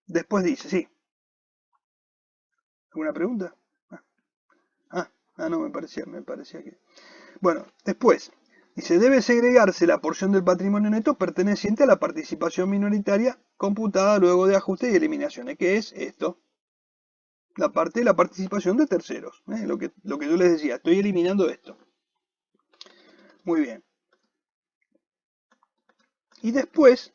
Después dice, sí. ¿Alguna pregunta? No, me parecía que... Bueno, después, dice, debe segregarse la porción del patrimonio neto perteneciente a la participación minoritaria computada luego de ajustes y eliminaciones, que es esto. La parte de la participación de terceros. Lo que yo les decía, estoy eliminando esto. Muy bien. Y después,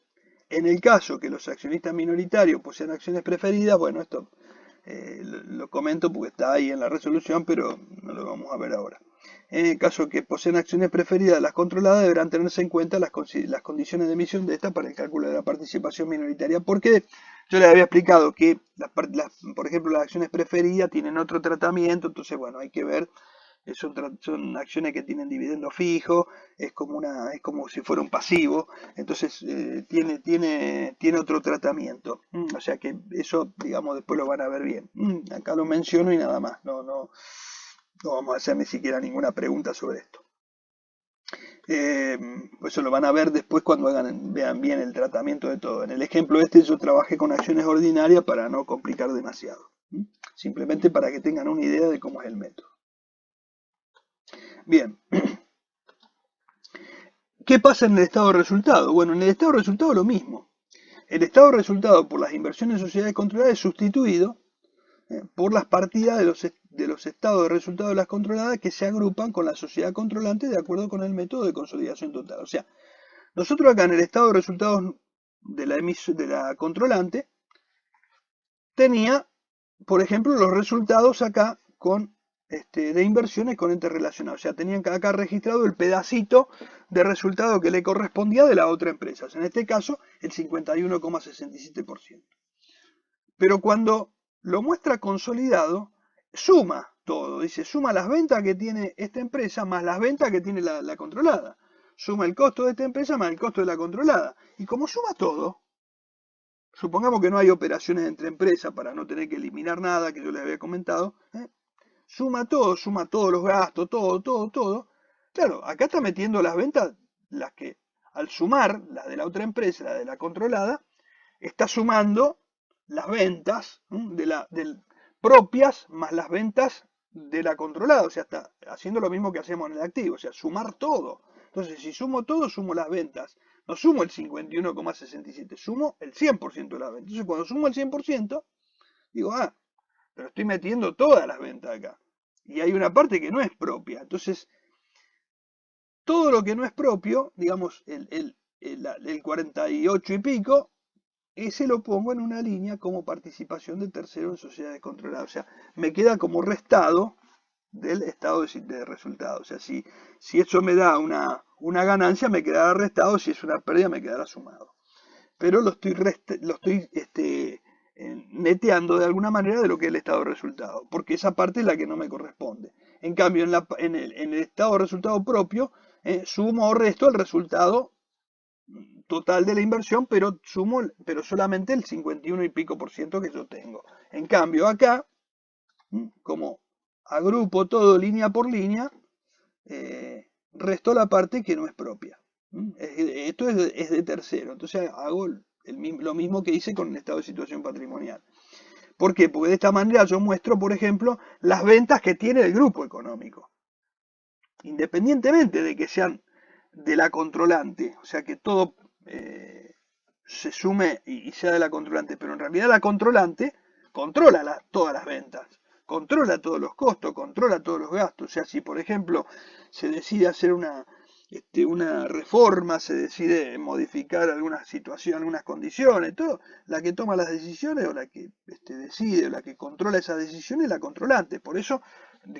en el caso que los accionistas minoritarios posean acciones preferidas, bueno, esto lo comento porque está ahí en la resolución, pero no lo vamos a ver ahora. En el caso que poseen acciones preferidas, las controladas deberán tenerse en cuenta las condiciones de emisión de esta para el cálculo de la participación minoritaria, porque yo les había explicado que, por ejemplo, las acciones preferidas tienen otro tratamiento, entonces, bueno, hay que ver. Son acciones que tienen dividendo fijo, es como si fuera un pasivo, entonces tiene otro tratamiento. O sea que eso, digamos, después lo van a ver bien. Acá lo menciono y nada más, no vamos a hacer ni siquiera ninguna pregunta sobre esto. Eso lo van a ver después cuando vean bien el tratamiento de todo. En el ejemplo yo trabajé con acciones ordinarias para no complicar demasiado. Simplemente para que tengan una idea de cómo es el método. Bien. ¿Qué pasa en el estado de resultado? Bueno, en el estado de resultado lo mismo. El estado de resultado por las inversiones en sociedades controladas es sustituido por las partidas de los estados de resultado de las controladas que se agrupan con la sociedad controlante de acuerdo con el método de consolidación total. O sea, nosotros acá en el estado de resultados de la controlante tenía, por ejemplo, los resultados acá de inversiones con entes relacionados. O sea, tenían acá registrado el pedacito de resultado que le correspondía de la otra empresa. En este caso, el 51,67%. Pero cuando lo muestra consolidado, suma todo. Dice, suma las ventas que tiene esta empresa más las ventas que tiene la controlada. Suma el costo de esta empresa más el costo de la controlada. Y como suma todo, supongamos que no hay operaciones entre empresas para no tener que eliminar nada, que yo les había comentado, suma todos los gastos, todo. Claro, acá está metiendo las ventas, las que al sumar, las de la otra empresa, la de la controlada, está sumando las ventas propias más las ventas de la controlada. O sea, está haciendo lo mismo que hacemos en el activo, o sea, sumar todo. Entonces, si sumo todo, sumo las ventas. No sumo el 51,67, sumo el 100% de las ventas. Entonces, cuando sumo el 100%, digo, pero estoy metiendo todas las ventas acá. Y hay una parte que no es propia. Entonces, todo lo que no es propio, digamos, el 48 y pico, ese lo pongo en una línea como participación de tercero en sociedades controladas. O sea, me queda como restado del estado de resultado. O sea, si eso me da una ganancia, me quedará restado. Si es una pérdida, me quedará sumado. Pero lo estoy neteando de alguna manera de lo que es el estado de resultado, porque esa parte es la que no me corresponde. En cambio, en el estado de resultado propio, sumo o resto el resultado total de la inversión, pero solamente el 51 y pico por ciento que yo tengo. En cambio, acá, como agrupo todo línea por línea, resto la parte que no es propia. Esto es de tercero, entonces hago lo mismo que hice con el estado de situación patrimonial. ¿Por qué? Porque de esta manera yo muestro, por ejemplo, las ventas que tiene el grupo económico. Independientemente de que sean de la controlante, o sea que todo se sume y sea de la controlante, pero en realidad la controlante controla todas las ventas, controla todos los costos, controla todos los gastos. O sea, si por ejemplo se decide hacer una reforma, se decide modificar alguna situación, algunas condiciones, todo, la que toma las decisiones o la que decide o la que controla esas decisiones es la controlante. Por eso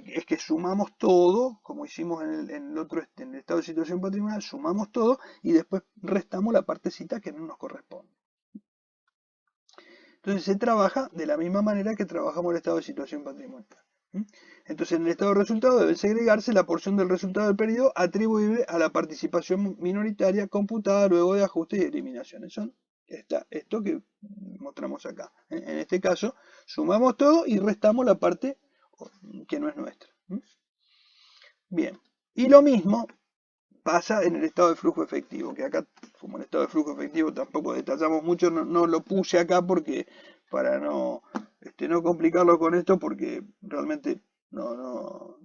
es que sumamos todo, como hicimos en el estado de situación patrimonial, sumamos todo y después restamos la partecita que no nos corresponde. Entonces se trabaja de la misma manera que trabajamos el estado de situación patrimonial. Entonces en el estado de resultado debe segregarse la porción del resultado del periodo atribuible a la participación minoritaria computada luego de ajustes y eliminaciones. Son esto que mostramos acá. En este caso sumamos todo y restamos la parte que no es nuestra. Bien, y lo mismo pasa en el estado de flujo efectivo, que acá, como el estado de flujo efectivo tampoco detallamos mucho, no lo puse acá porque para no complicarlo con esto, porque realmente no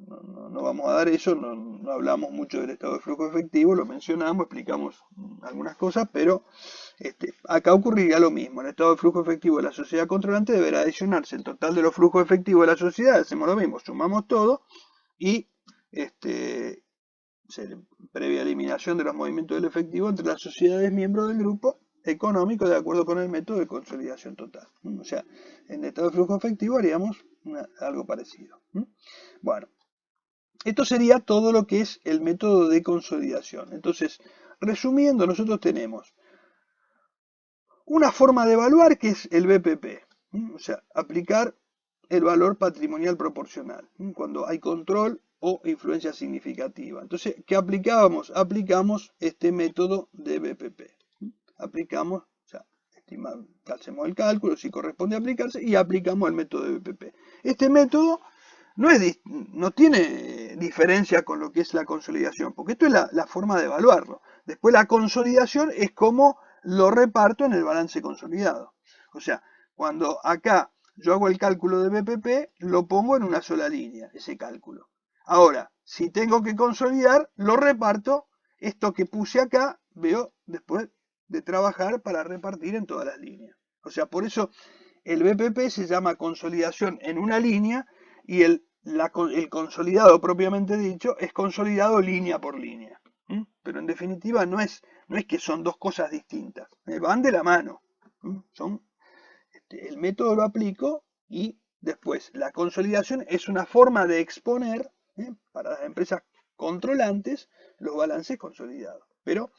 vamos a dar eso, no hablamos mucho del estado de flujo efectivo, lo mencionamos, explicamos algunas cosas, pero acá ocurriría lo mismo. En el estado de flujo efectivo de la sociedad controlante deberá adicionarse el total de los flujos efectivos de la sociedad, hacemos lo mismo, sumamos todo y previa eliminación de los movimientos del efectivo entre las sociedades miembros del grupo económico de acuerdo con el método de consolidación total. O sea, en el estado de flujo efectivo haríamos algo parecido. Bueno, esto sería todo lo que es el método de consolidación. Entonces, resumiendo, nosotros tenemos una forma de evaluar que es el BPP, o sea, aplicar el valor patrimonial proporcional, cuando hay control o influencia significativa. Entonces, ¿qué aplicábamos? Aplicamos este método de BPP. Aplicamos, o sea, hacemos el cálculo, si corresponde aplicarse, y aplicamos el método de BPP. Este método no tiene diferencia con lo que es la consolidación, porque esto es la forma de evaluarlo. Después la consolidación es como lo reparto en el balance consolidado. O sea, cuando acá yo hago el cálculo de BPP, lo pongo en una sola línea, ese cálculo. Ahora, si tengo que consolidar, lo reparto, esto que puse acá, veo después de trabajar para repartir en todas las líneas. O sea, por eso el BPP se llama consolidación en una línea y el consolidado propiamente dicho es consolidado línea por línea. Pero en definitiva no es que son dos cosas distintas, van de la mano. El método lo aplico y después la consolidación es una forma de exponer para las empresas controlantes los balances consolidados. Pero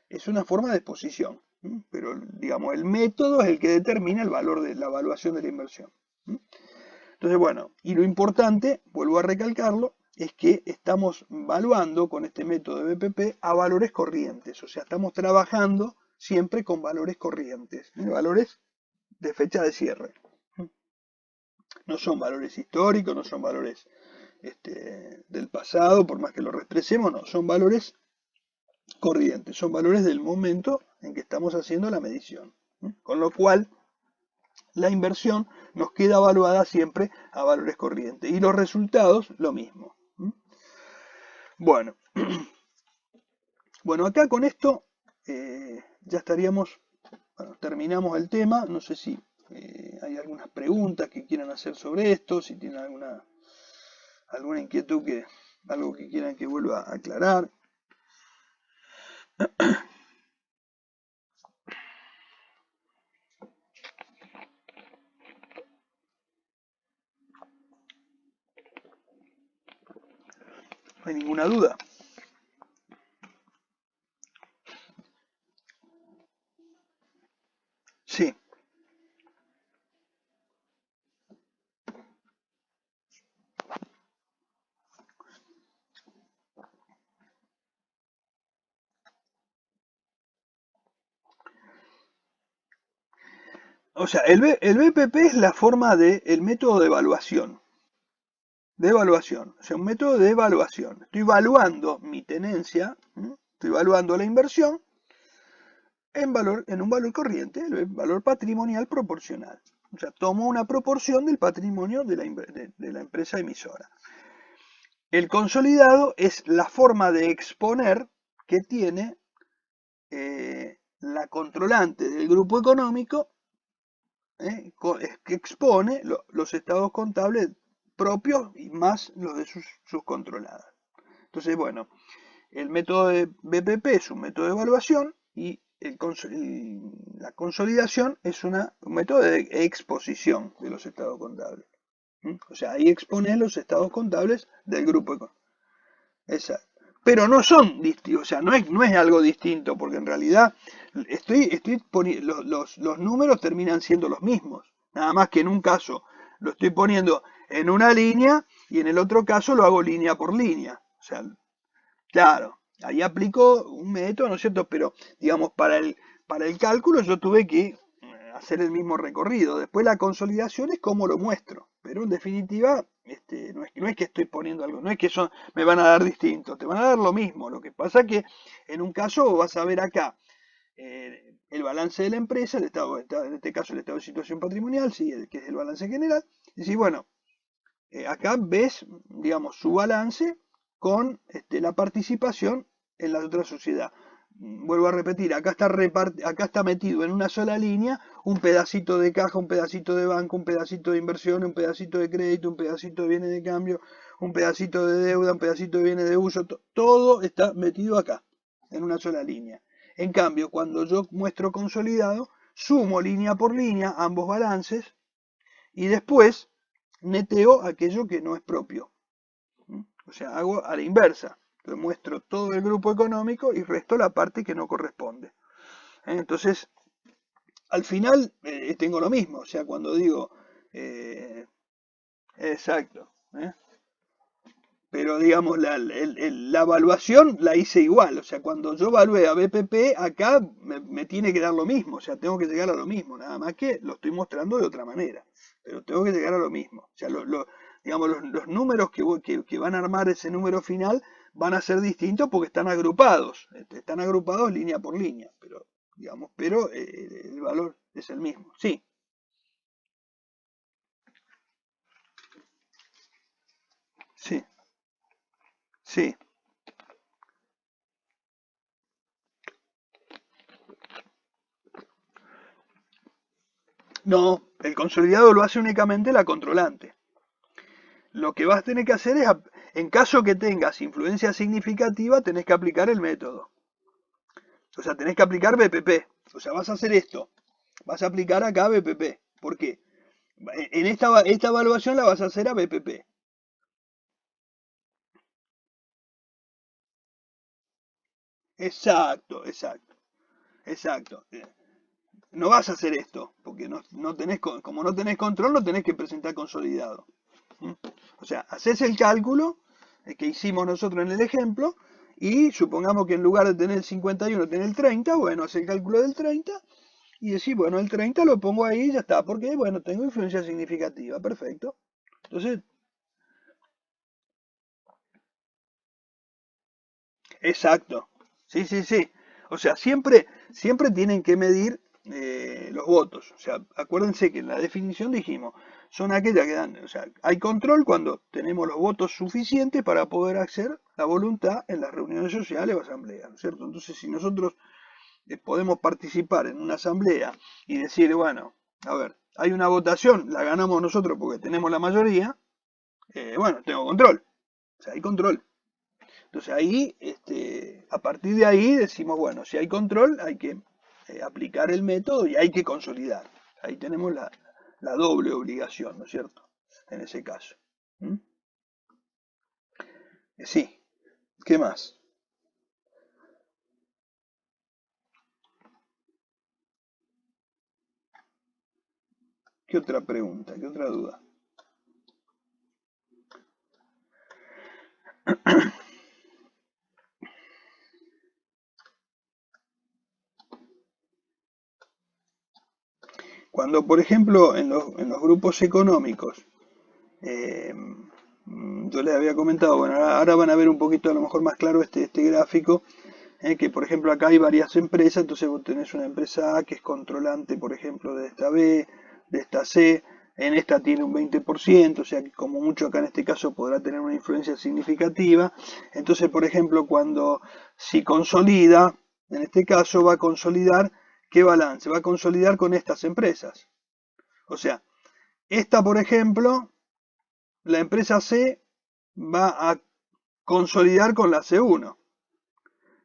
es una forma de exposición. Pero digamos, el método es el que determina el valor de la evaluación de la inversión. Entonces, bueno, y lo importante, vuelvo a recalcarlo, es que estamos evaluando con este método de BPP a valores corrientes. O sea, estamos trabajando siempre con valores corrientes, valores de fecha de cierre. No son valores históricos, no son valores del pasado, por más que lo expresemos, no, son valores corrientes, son valores del momento en que estamos haciendo la medición. Con lo cual, la inversión nos queda evaluada siempre a valores corrientes y los resultados lo mismo. Bueno, acá con esto ya estaríamos, terminamos el tema. No sé si hay algunas preguntas que quieran hacer sobre esto, si tienen alguna inquietud, algo que quieran que vuelva a aclarar. No hay ninguna duda. Sí. O sea, el BPP es la forma el método de evaluación. O sea, un método de evaluación. Estoy evaluando mi tenencia, estoy evaluando la inversión en un valor corriente, el valor patrimonial proporcional. O sea, tomo una proporción del patrimonio de la empresa emisora. El consolidado es la forma de exponer que tiene la controlante del grupo económico, que expone los estados contables propios y más los de sus controladas. Entonces, bueno, el método de BPP es un método de evaluación y la consolidación es un método de exposición de los estados contables. O sea, ahí expones los estados contables del grupo económico. Exacto. Pero no son distintos, o sea, no es algo distinto, porque en realidad los números terminan siendo los mismos. Nada más que en un caso lo estoy poniendo en una línea y en el otro caso lo hago línea por línea. O sea, claro, ahí aplico un método, ¿no es cierto? Pero, digamos, para el cálculo yo tuve que hacer el mismo recorrido. Después la consolidación es como lo muestro. Pero en definitiva, no es que estoy poniendo algo, no es que me van a dar distinto, te van a dar lo mismo. Lo que pasa es que en un caso vas a ver acá el balance de la empresa, el estado, en este caso el estado de situación patrimonial, sí, que es el balance general. Y decís, bueno, acá ves, digamos, su balance con la participación en la otra sociedad. Vuelvo a repetir, acá está metido en una sola línea un pedacito de caja, un pedacito de banco, un pedacito de inversión, un pedacito de crédito, un pedacito de bienes de cambio, un pedacito de deuda, un pedacito de bienes de uso, todo está metido acá, en una sola línea. En cambio, cuando yo muestro consolidado, sumo línea por línea ambos balances y después neteo aquello que no es propio. O sea, hago a la inversa. Entonces muestro todo el grupo económico y resto la parte que no corresponde. Entonces, al final tengo lo mismo. O sea, cuando digo... exacto. Pero digamos, la evaluación la hice igual. O sea, cuando yo evalué a BPP, acá me tiene que dar lo mismo. O sea, tengo que llegar a lo mismo. Nada más que lo estoy mostrando de otra manera. Pero tengo que llegar a lo mismo. O sea, digamos, los números que van a armar ese número final van a ser distintos porque están agrupados. Están agrupados línea por línea. Pero, digamos, el valor es el mismo. Sí, sí, sí. No, el consolidado lo hace únicamente la controlante. Lo que vas a tener que hacer es, en caso que tengas influencia significativa, tenés que aplicar el método. O sea, tenés que aplicar BPP. O sea, vas a hacer esto. Vas a aplicar acá BPP. ¿Por qué? En esta evaluación la vas a hacer a BPP. Exacto, exacto, exacto. No vas a hacer esto, porque no tenés, como no tenés control, lo tenés que presentar consolidado. ¿Mm? O sea, haces el cálculo que hicimos nosotros en el ejemplo y supongamos que en lugar de tener el 51 tenés el 30, bueno, haces el cálculo del 30 y decís, bueno, el 30 lo pongo ahí y ya está, porque, bueno, tengo influencia significativa, perfecto. Entonces, exacto. Sí, sí, sí. O sea, siempre tienen que medir los votos. O sea, acuérdense que en la definición dijimos, son aquellas que dan, o sea, hay control cuando tenemos los votos suficientes para poder hacer la voluntad en las reuniones sociales o asambleas, ¿no es cierto? Entonces, si nosotros podemos participar en una asamblea y decir, bueno, a ver, hay una votación, la ganamos nosotros porque tenemos la mayoría, bueno, tengo control. O sea, hay control. Entonces ahí, a partir de ahí decimos, bueno, si hay control hay que aplicar el método y hay que consolidar. Ahí tenemos la doble obligación, ¿no es cierto? En ese caso. ¿Mm? Sí, ¿qué más? ¿Qué otra pregunta? ¿Qué otra duda? Cuando, por ejemplo, en los grupos económicos, yo les había comentado, bueno, ahora van a ver un poquito a lo mejor más claro este gráfico, que por ejemplo acá hay varias empresas, entonces vos tenés una empresa A que es controlante, por ejemplo, de esta B, de esta C, en esta tiene un 20%, o sea que como mucho acá en este caso podrá tener una influencia significativa. Entonces, por ejemplo, si consolida, en este caso va a consolidar, ¿qué balance? Va a consolidar con estas empresas. O sea, esta, por ejemplo, la empresa C va a consolidar con la C1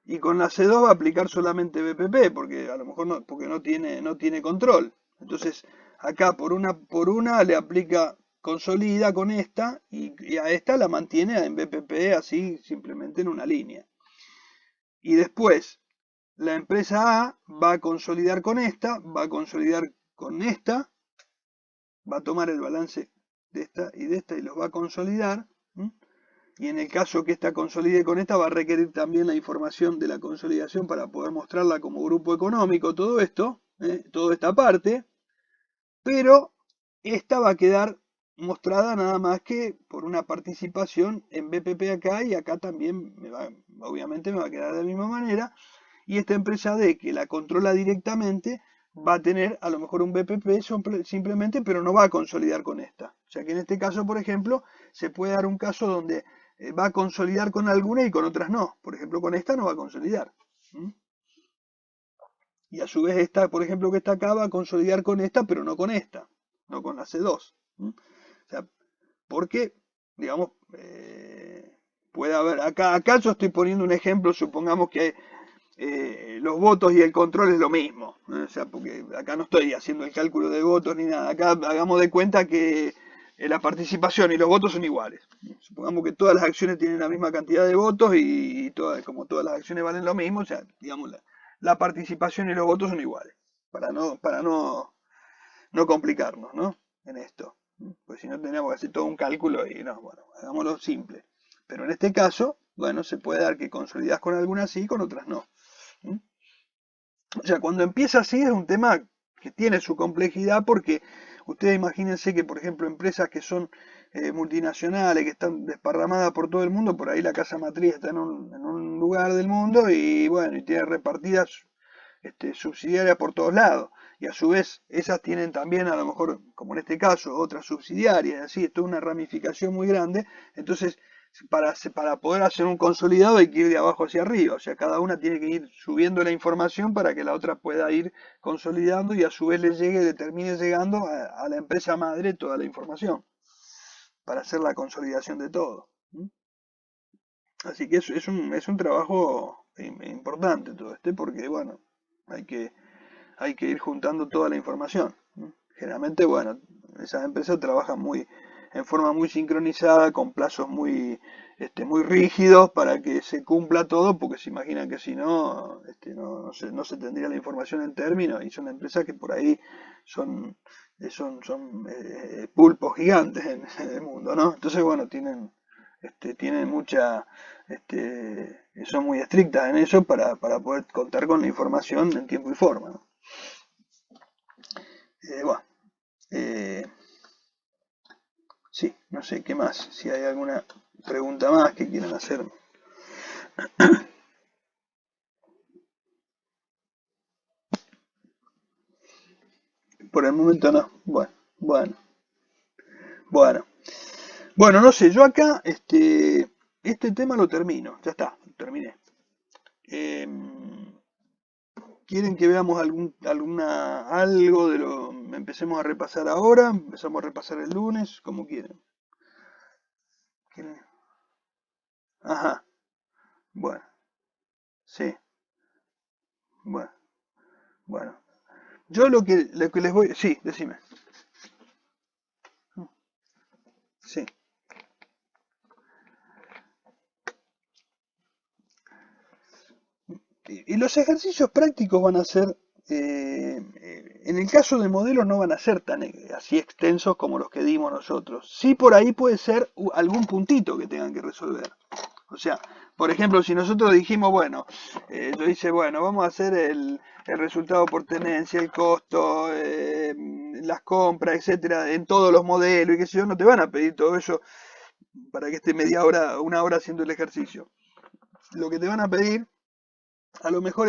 y con la C2 va a aplicar solamente BPP porque a lo mejor porque no tiene control. Entonces, acá por una le aplica consolida con esta y a esta la mantiene en BPP así simplemente en una línea. Y después la empresa A va a consolidar con esta, va a consolidar con esta, va a tomar el balance de esta y los va a consolidar. Y en el caso que esta consolide con esta, va a requerir también la información de la consolidación para poder mostrarla como grupo económico, todo esto, toda esta parte, pero esta va a quedar mostrada nada más que por una participación en BPP acá, y acá también obviamente me va a quedar de la misma manera. Y esta empresa D, que la controla directamente, va a tener a lo mejor un BPP simplemente, pero no va a consolidar con esta. O sea que en este caso, por ejemplo, se puede dar un caso donde va a consolidar con alguna y con otras no. Por ejemplo, con esta no va a consolidar. Y a su vez esta, por ejemplo, que está acá, va a consolidar con esta, pero no con esta, no con la C2. O sea, porque, digamos, puede haber, acá yo estoy poniendo un ejemplo, supongamos que los votos y el control es lo mismo. O sea, porque acá no estoy haciendo el cálculo de votos ni nada. Acá hagamos de cuenta que la participación y los votos son iguales. Supongamos que todas las acciones tienen la misma cantidad de votos y como todas las acciones valen lo mismo, o sea, digamos, la participación y los votos son iguales. Para no complicarnos, ¿no? En esto. Pues si no tenemos que hacer todo un cálculo y no, bueno, hagámoslo simple. Pero en este caso, bueno, se puede dar que consolidas con algunas sí y con otras no. O sea, cuando empieza así es un tema que tiene su complejidad porque ustedes imagínense que, por ejemplo, empresas que son multinacionales, que están desparramadas por todo el mundo, por ahí la casa matriz está en un lugar del mundo y bueno, y tiene repartidas subsidiarias por todos lados. Y a su vez, esas tienen también, a lo mejor, como en este caso, otras subsidiarias, así, es toda una ramificación muy grande. Entonces, para poder hacer un consolidado hay que ir de abajo hacia arriba, o sea, cada una tiene que ir subiendo la información para que la otra pueda ir consolidando y a su vez le termine llegando a la empresa madre toda la información para hacer la consolidación de todo. Así que es un trabajo importante todo porque, bueno, hay que ir juntando toda la información. Generalmente, bueno, esas empresas trabajan en forma muy sincronizada, con plazos muy rígidos para que se cumpla todo, porque se imaginan que si no, no se tendría la información en términos, y son empresas que por ahí son pulpos gigantes en el mundo, ¿no? Entonces, bueno, tienen son muy estrictas en eso para poder contar con la información en tiempo y forma, ¿no? Bueno, sí, no sé qué más, si hay alguna pregunta más que quieran hacerme. Por el momento no. Bueno, bueno. Bueno, no sé, yo acá este tema lo termino, ya está, terminé. ¿Quieren que veamos algo de lo empecemos a repasar ahora? ¿Empezamos a repasar el lunes? Como quieren. Ajá, bueno, sí, bueno, bueno. Yo lo que les voy... Sí, decime. Sí. Y los ejercicios prácticos van a ser, en el caso de modelos no van a ser tan así extensos como los que dimos nosotros. Sí, por ahí puede ser algún puntito que tengan que resolver. O sea, por ejemplo, si nosotros dijimos, bueno, yo hice, bueno, vamos a hacer el resultado por tenencia, el costo, las compras, etcétera, en todos los modelos y qué sé yo, no te van a pedir todo eso para que esté media hora, una hora haciendo el ejercicio. Lo que te van a pedir a lo mejor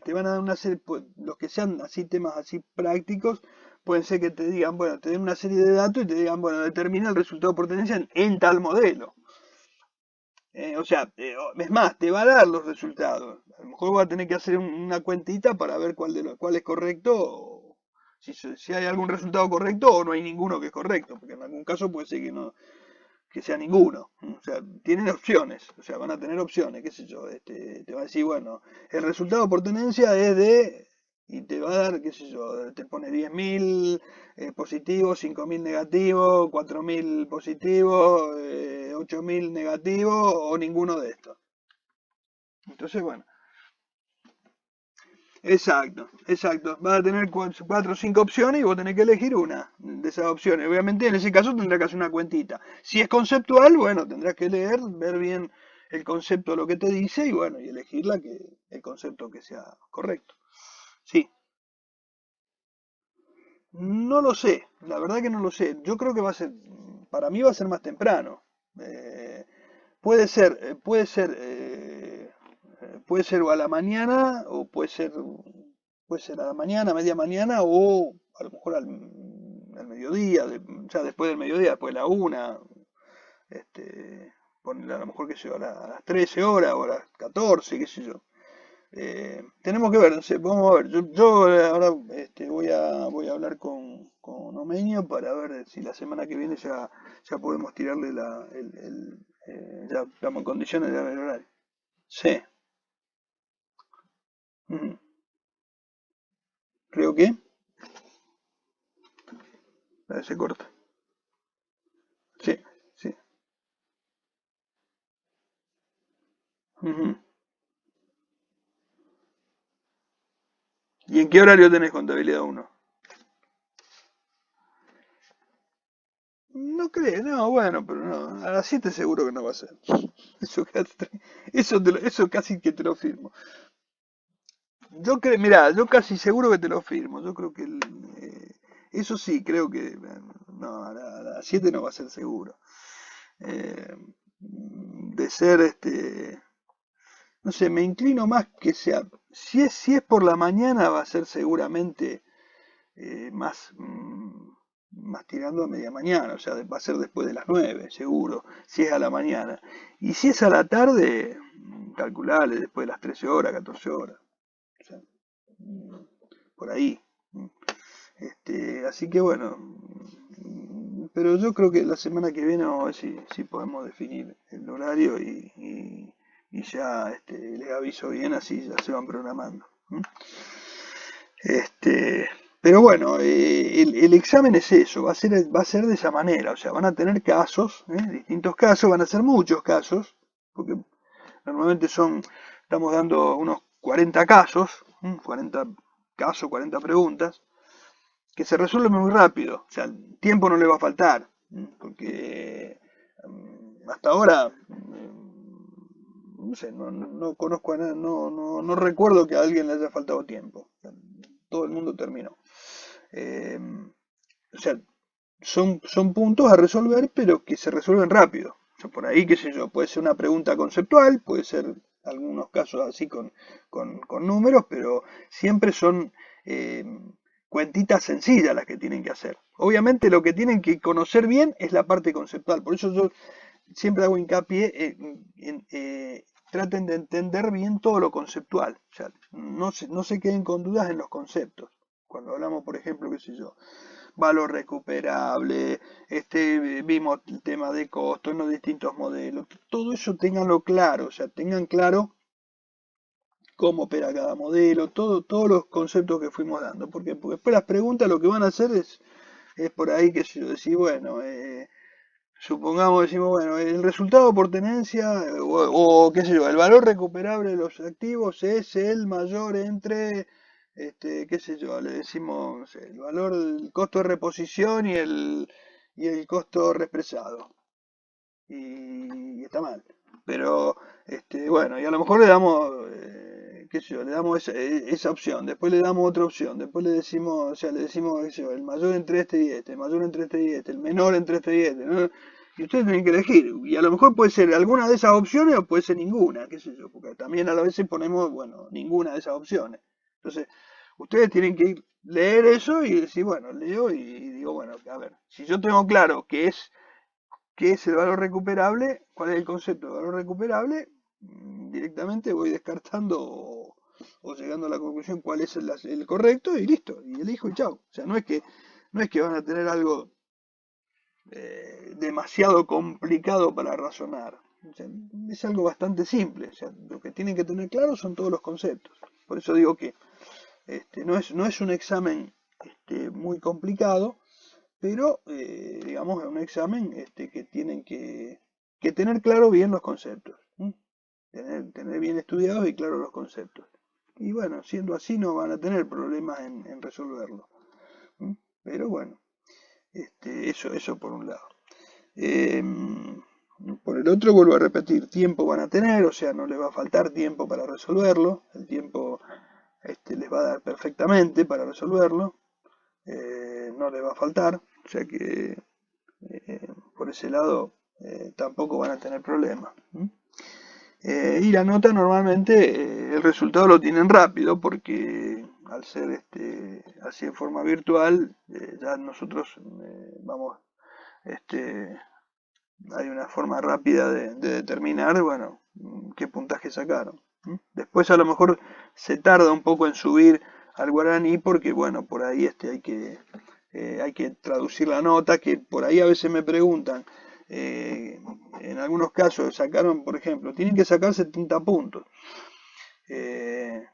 te van a dar una serie, los que sean así temas así prácticos, pueden ser que te digan, bueno, te den una serie de datos y te digan, bueno, determina el resultado por tenencia en tal modelo. O sea, es más, te va a dar los resultados. A lo mejor vas a tener que hacer una cuentita para ver cuál es correcto, o si hay algún resultado correcto o no hay ninguno que es correcto, porque en algún caso puede ser que sea ninguno. O sea, tienen opciones, o sea, van a tener opciones, qué sé yo. Te va a decir, bueno, el resultado por tenencia es de, y te va a dar, qué sé yo, te pone 10.000 positivos, 5.000 negativos, 4.000 positivos, 8.000 negativos o ninguno de estos. Entonces, bueno, exacto, exacto. Vas a tener 4 o 5 opciones y vos tenés que elegir una de esas opciones. Obviamente en ese caso tendrás que hacer una cuentita. Si es conceptual, bueno, tendrás que leer, ver bien el concepto, lo que te dice y bueno, y elegir el concepto que sea correcto. Sí, no lo sé, la verdad que no lo sé. Yo creo que va a ser para mí va a ser más temprano. Puede ser, puede ser o a la mañana, o puede ser a la mañana, media mañana, o a lo mejor al mediodía, ya después del mediodía, después de la una, ponerle a lo mejor, qué sé yo, a las 13 horas o a las 14, qué sé yo. Tenemos que ver, no sé, vamos a ver. Yo ahora voy a hablar con Omeño para ver si la semana que viene ya podemos tirarle ya estamos en condiciones de dar el horario. Sí, ujú. Creo que se corta. Sí, sí. Ujú. ¿Y en qué horario tenés contabilidad uno? No creo, no, bueno, pero no, a las 7 seguro que no va a ser. Eso casi, eso casi que te lo firmo. Yo creo, mira, yo casi seguro que te lo firmo. Yo creo que eso sí, creo que no, a las 7 no va a ser seguro. Eh, de ser no sé, me inclino más que sea, si es por la mañana va a ser seguramente más tirando a media mañana, o sea, va a ser después de las 9 seguro, si es a la mañana. Y si es a la tarde, calculale después de las 13 horas, 14 horas. O sea, mm, por ahí. Así que bueno, pero yo creo que la semana que viene vamos a ver si podemos definir el horario y ya les aviso bien, así ya se van programando. Este, pero bueno, el examen es eso, va a ser de esa manera, o sea, van a tener casos, distintos casos, van a ser muchos casos, porque normalmente estamos dando unos 40 casos, 40 casos, 40 preguntas, que se resuelven muy rápido, o sea, el tiempo no le va a faltar, porque hasta ahora, no sé, no conozco a nadie, no recuerdo que a alguien le haya faltado tiempo, o sea, todo el mundo terminó. Eh, o sea, son puntos a resolver, pero que se resuelven rápido. O sea, por ahí, qué sé yo, puede ser una pregunta conceptual, puede ser algunos casos así con números, pero siempre son eh, cuentitas sencillas las que tienen que hacer. Obviamente lo que tienen que conocer bien es la parte conceptual, por eso yo siempre hago hincapié traten de entender bien todo lo conceptual, o sea, no se queden con dudas en los conceptos. Cuando hablamos, por ejemplo, qué sé yo, valor recuperable, vimos el tema de costo en los distintos modelos, todo eso ténganlo claro, o sea, tengan claro cómo opera cada modelo, todos los conceptos que fuimos dando, porque después las preguntas lo que van a hacer es por ahí que si yo decís, bueno, supongamos, decimos, bueno, el resultado por tenencia, o qué sé yo, el valor recuperable de los activos es el mayor entre, qué sé yo, le decimos, no sé, el valor del costo de reposición y el costo represado. Y está mal. Pero, bueno, y a lo mejor le damos, qué sé yo, le damos esa opción, después le damos otra opción, después le decimos, o sea, le decimos, qué sé yo, el mayor entre este y este, el mayor entre este y este, el menor entre este y este, ¿no? Y ustedes tienen que elegir, y a lo mejor puede ser alguna de esas opciones o puede ser ninguna, qué sé yo, porque también a la vez ponemos, bueno, ninguna de esas opciones. Entonces, ustedes tienen que leer eso y decir, bueno, leo y digo, bueno, a ver, si yo tengo claro qué es el valor recuperable, cuál es el concepto de valor recuperable, directamente voy descartando o llegando a la conclusión cuál es el correcto y listo, y elijo y chao. O sea, no es que van a tener algo demasiado complicado para razonar. O sea, es algo bastante simple. O sea, lo que tienen que tener claro son todos los conceptos. Por eso digo que no es un examen muy complicado, pero digamos es un examen que tienen que tener claro bien los conceptos, tener bien estudiados y claros los conceptos. Y bueno, siendo así no van a tener problemas en resolverlo. ¿Mm? Pero bueno, eso por un lado. Por el otro, vuelvo a repetir, tiempo van a tener, o sea, no les va a faltar tiempo para resolverlo, el tiempo les va a dar perfectamente para resolverlo, no les va a faltar, o sea que por ese lado tampoco van a tener problemas. Y la nota normalmente el resultado lo tienen rápido porque al ser así en forma virtual ya nosotros vamos, este, hay una forma rápida de determinar, bueno, qué puntaje sacaron. Después a lo mejor se tarda un poco en subir al guaraní porque, bueno, por ahí hay que traducir la nota, que por ahí a veces me preguntan, en algunos casos sacaron, por ejemplo, tienen que sacar 70 puntos, el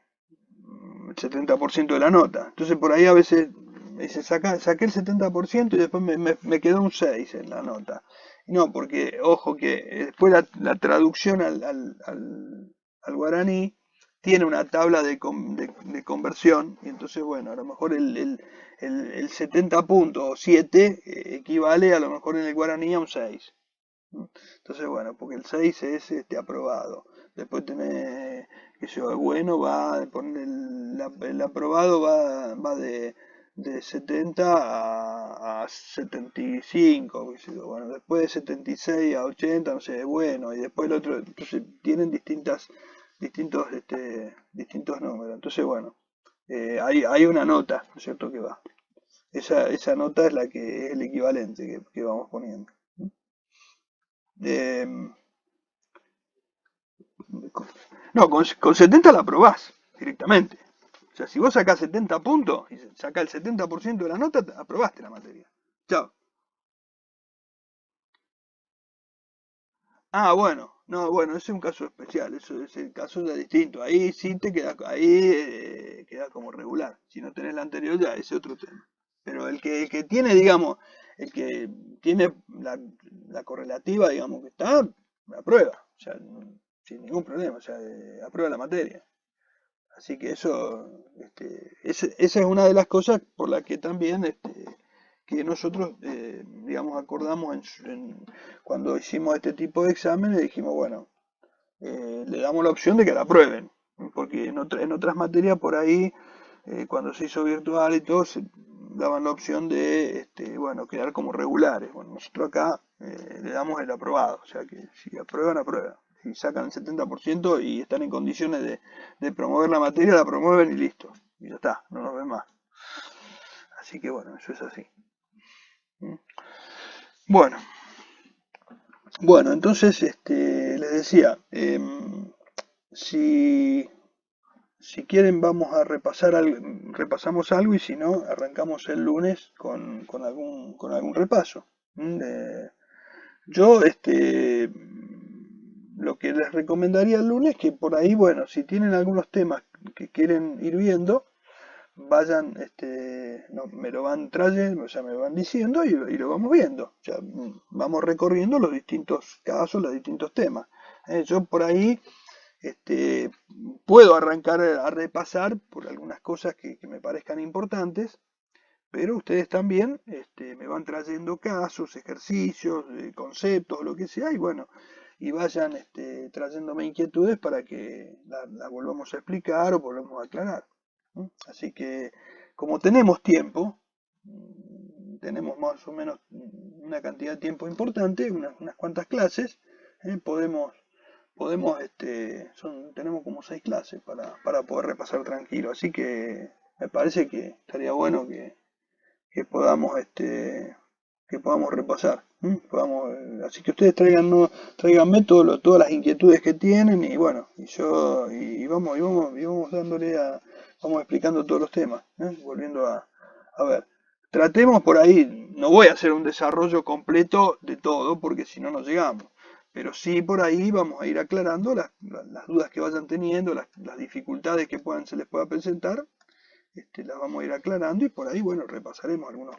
70% de la nota. Entonces por ahí a veces me dice, saqué el 70% y después me quedó un 6 en la nota. No, porque, ojo, que después la traducción al guaraní tiene una tabla de conversión, y entonces, bueno, a lo mejor el 70.7 equivale a lo mejor en el guaraní a un 6. Entonces, bueno, porque el 6 es aprobado. Después tenés, que yo, bueno, va, poner el aprobado va de 70 a 75, qué sé yo. Bueno, después de 76 a 80, no sé, bueno, y después el otro, entonces tienen distintos números. Entonces, bueno, hay una nota, ¿no es cierto?, que va. Esa nota es la que es el equivalente que vamos poniendo. Eh, no, con 70 la aprobás directamente. O sea, si vos sacás 70 puntos y sacás el 70% de la nota, aprobaste la materia. Chao. Ah, bueno, no, bueno, ese es un caso especial, eso es el caso ya distinto. Ahí sí te queda, ahí queda como regular. Si no tenés la anterior, ya ese es otro tema. Pero el que tiene, digamos, el que tiene la correlativa, digamos, que está, aprueba. O sea, sin ningún problema, o sea, aprueba la materia. Así que eso, esa es una de las cosas por las que también que nosotros, digamos, acordamos cuando hicimos este tipo de exámenes, dijimos, bueno, le damos la opción de que la aprueben, porque en otras materias por ahí, cuando se hizo virtual y todo, se daban la opción de, bueno, quedar como regulares. Bueno, nosotros acá le damos el aprobado, o sea que si aprueban, aprueban. Si sacan el 70% y están en condiciones de promover la materia, la promueven y listo. Y ya está, no nos ven más. Así que bueno, eso es así. Bueno, bueno, entonces les decía, si, si quieren vamos a repasar algo, repasamos algo y si no, arrancamos el lunes con algún repaso. Yo, lo que les recomendaría el lunes, que por ahí, bueno, si tienen algunos temas que quieren ir viendo, vayan, no, me lo van trayendo, o sea, me van diciendo y lo vamos viendo. O sea, vamos recorriendo los distintos casos, los distintos temas. Yo por ahí, puedo arrancar a repasar por algunas cosas que me parezcan importantes, pero ustedes también me van trayendo casos, ejercicios, conceptos, lo que sea, y bueno, y vayan trayéndome inquietudes para que la volvamos a explicar o volvamos a aclarar. Así que, como tenemos tiempo, tenemos más o menos una cantidad de tiempo importante, unas cuantas clases, podemos, tenemos como 6 clases para poder repasar tranquilo. Así que me parece que estaría bueno que podamos repasar. Así que ustedes tráiganme todas las inquietudes que tienen y bueno, y vamos dándole vamos explicando todos los temas, volviendo a ver. Tratemos por ahí, no voy a hacer un desarrollo completo de todo porque si no llegamos. Pero sí por ahí vamos a ir aclarando las dudas que vayan teniendo, las dificultades que se les pueda presentar, las vamos a ir aclarando y por ahí, bueno, repasaremos algunos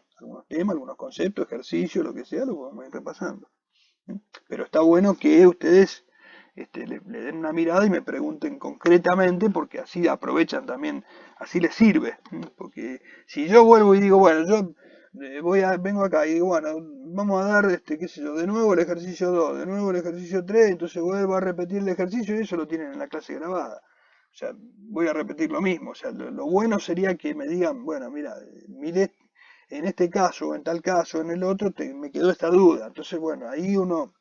temas, algunos conceptos, ejercicios, lo que sea, lo vamos a ir repasando. Pero está bueno que ustedes le den una mirada y me pregunten concretamente porque así aprovechan también, así les sirve. Porque si yo vuelvo y digo, bueno, yo vengo acá y digo, bueno, vamos a dar, qué sé yo, de nuevo el ejercicio 2, de nuevo el ejercicio 3, entonces vuelvo a repetir el ejercicio y eso lo tienen en la clase grabada. O sea, voy a repetir lo mismo. O sea, lo bueno sería que me digan, bueno, mira, mire, en este caso o en tal caso, en el otro, me quedó esta duda. Entonces, bueno, ahí uno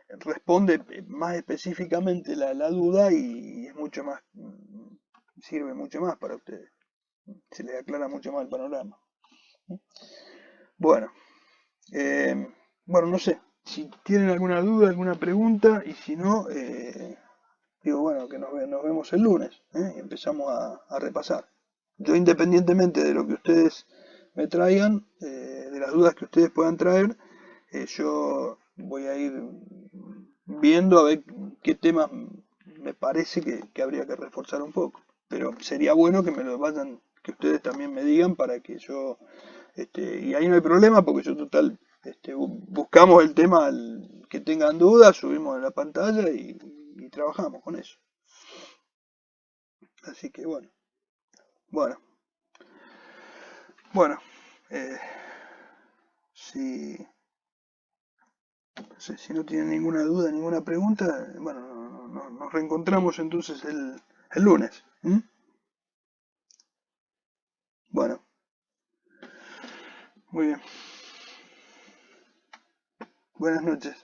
responde más específicamente la duda y es mucho más, sirve mucho más para ustedes. Se les aclara mucho más el panorama. Bueno, bueno, no sé, si tienen alguna duda, alguna pregunta, y si no, digo, bueno, que nos vemos el lunes, y empezamos a repasar. Yo, independientemente de lo que ustedes me traigan, de las dudas que ustedes puedan traer, yo voy a ir viendo a ver qué temas me parece que habría que reforzar un poco. Pero sería bueno que me lo vayan, que ustedes también me digan para que yo, y ahí no hay problema porque yo total, buscamos el tema que tengan dudas, subimos en la pantalla y trabajamos con eso. Así que bueno, bueno, bueno, eh, si, no sé, si no tienen ninguna duda, ninguna pregunta, bueno, nos reencontramos entonces el lunes. Bueno, muy bien. Buenas noches.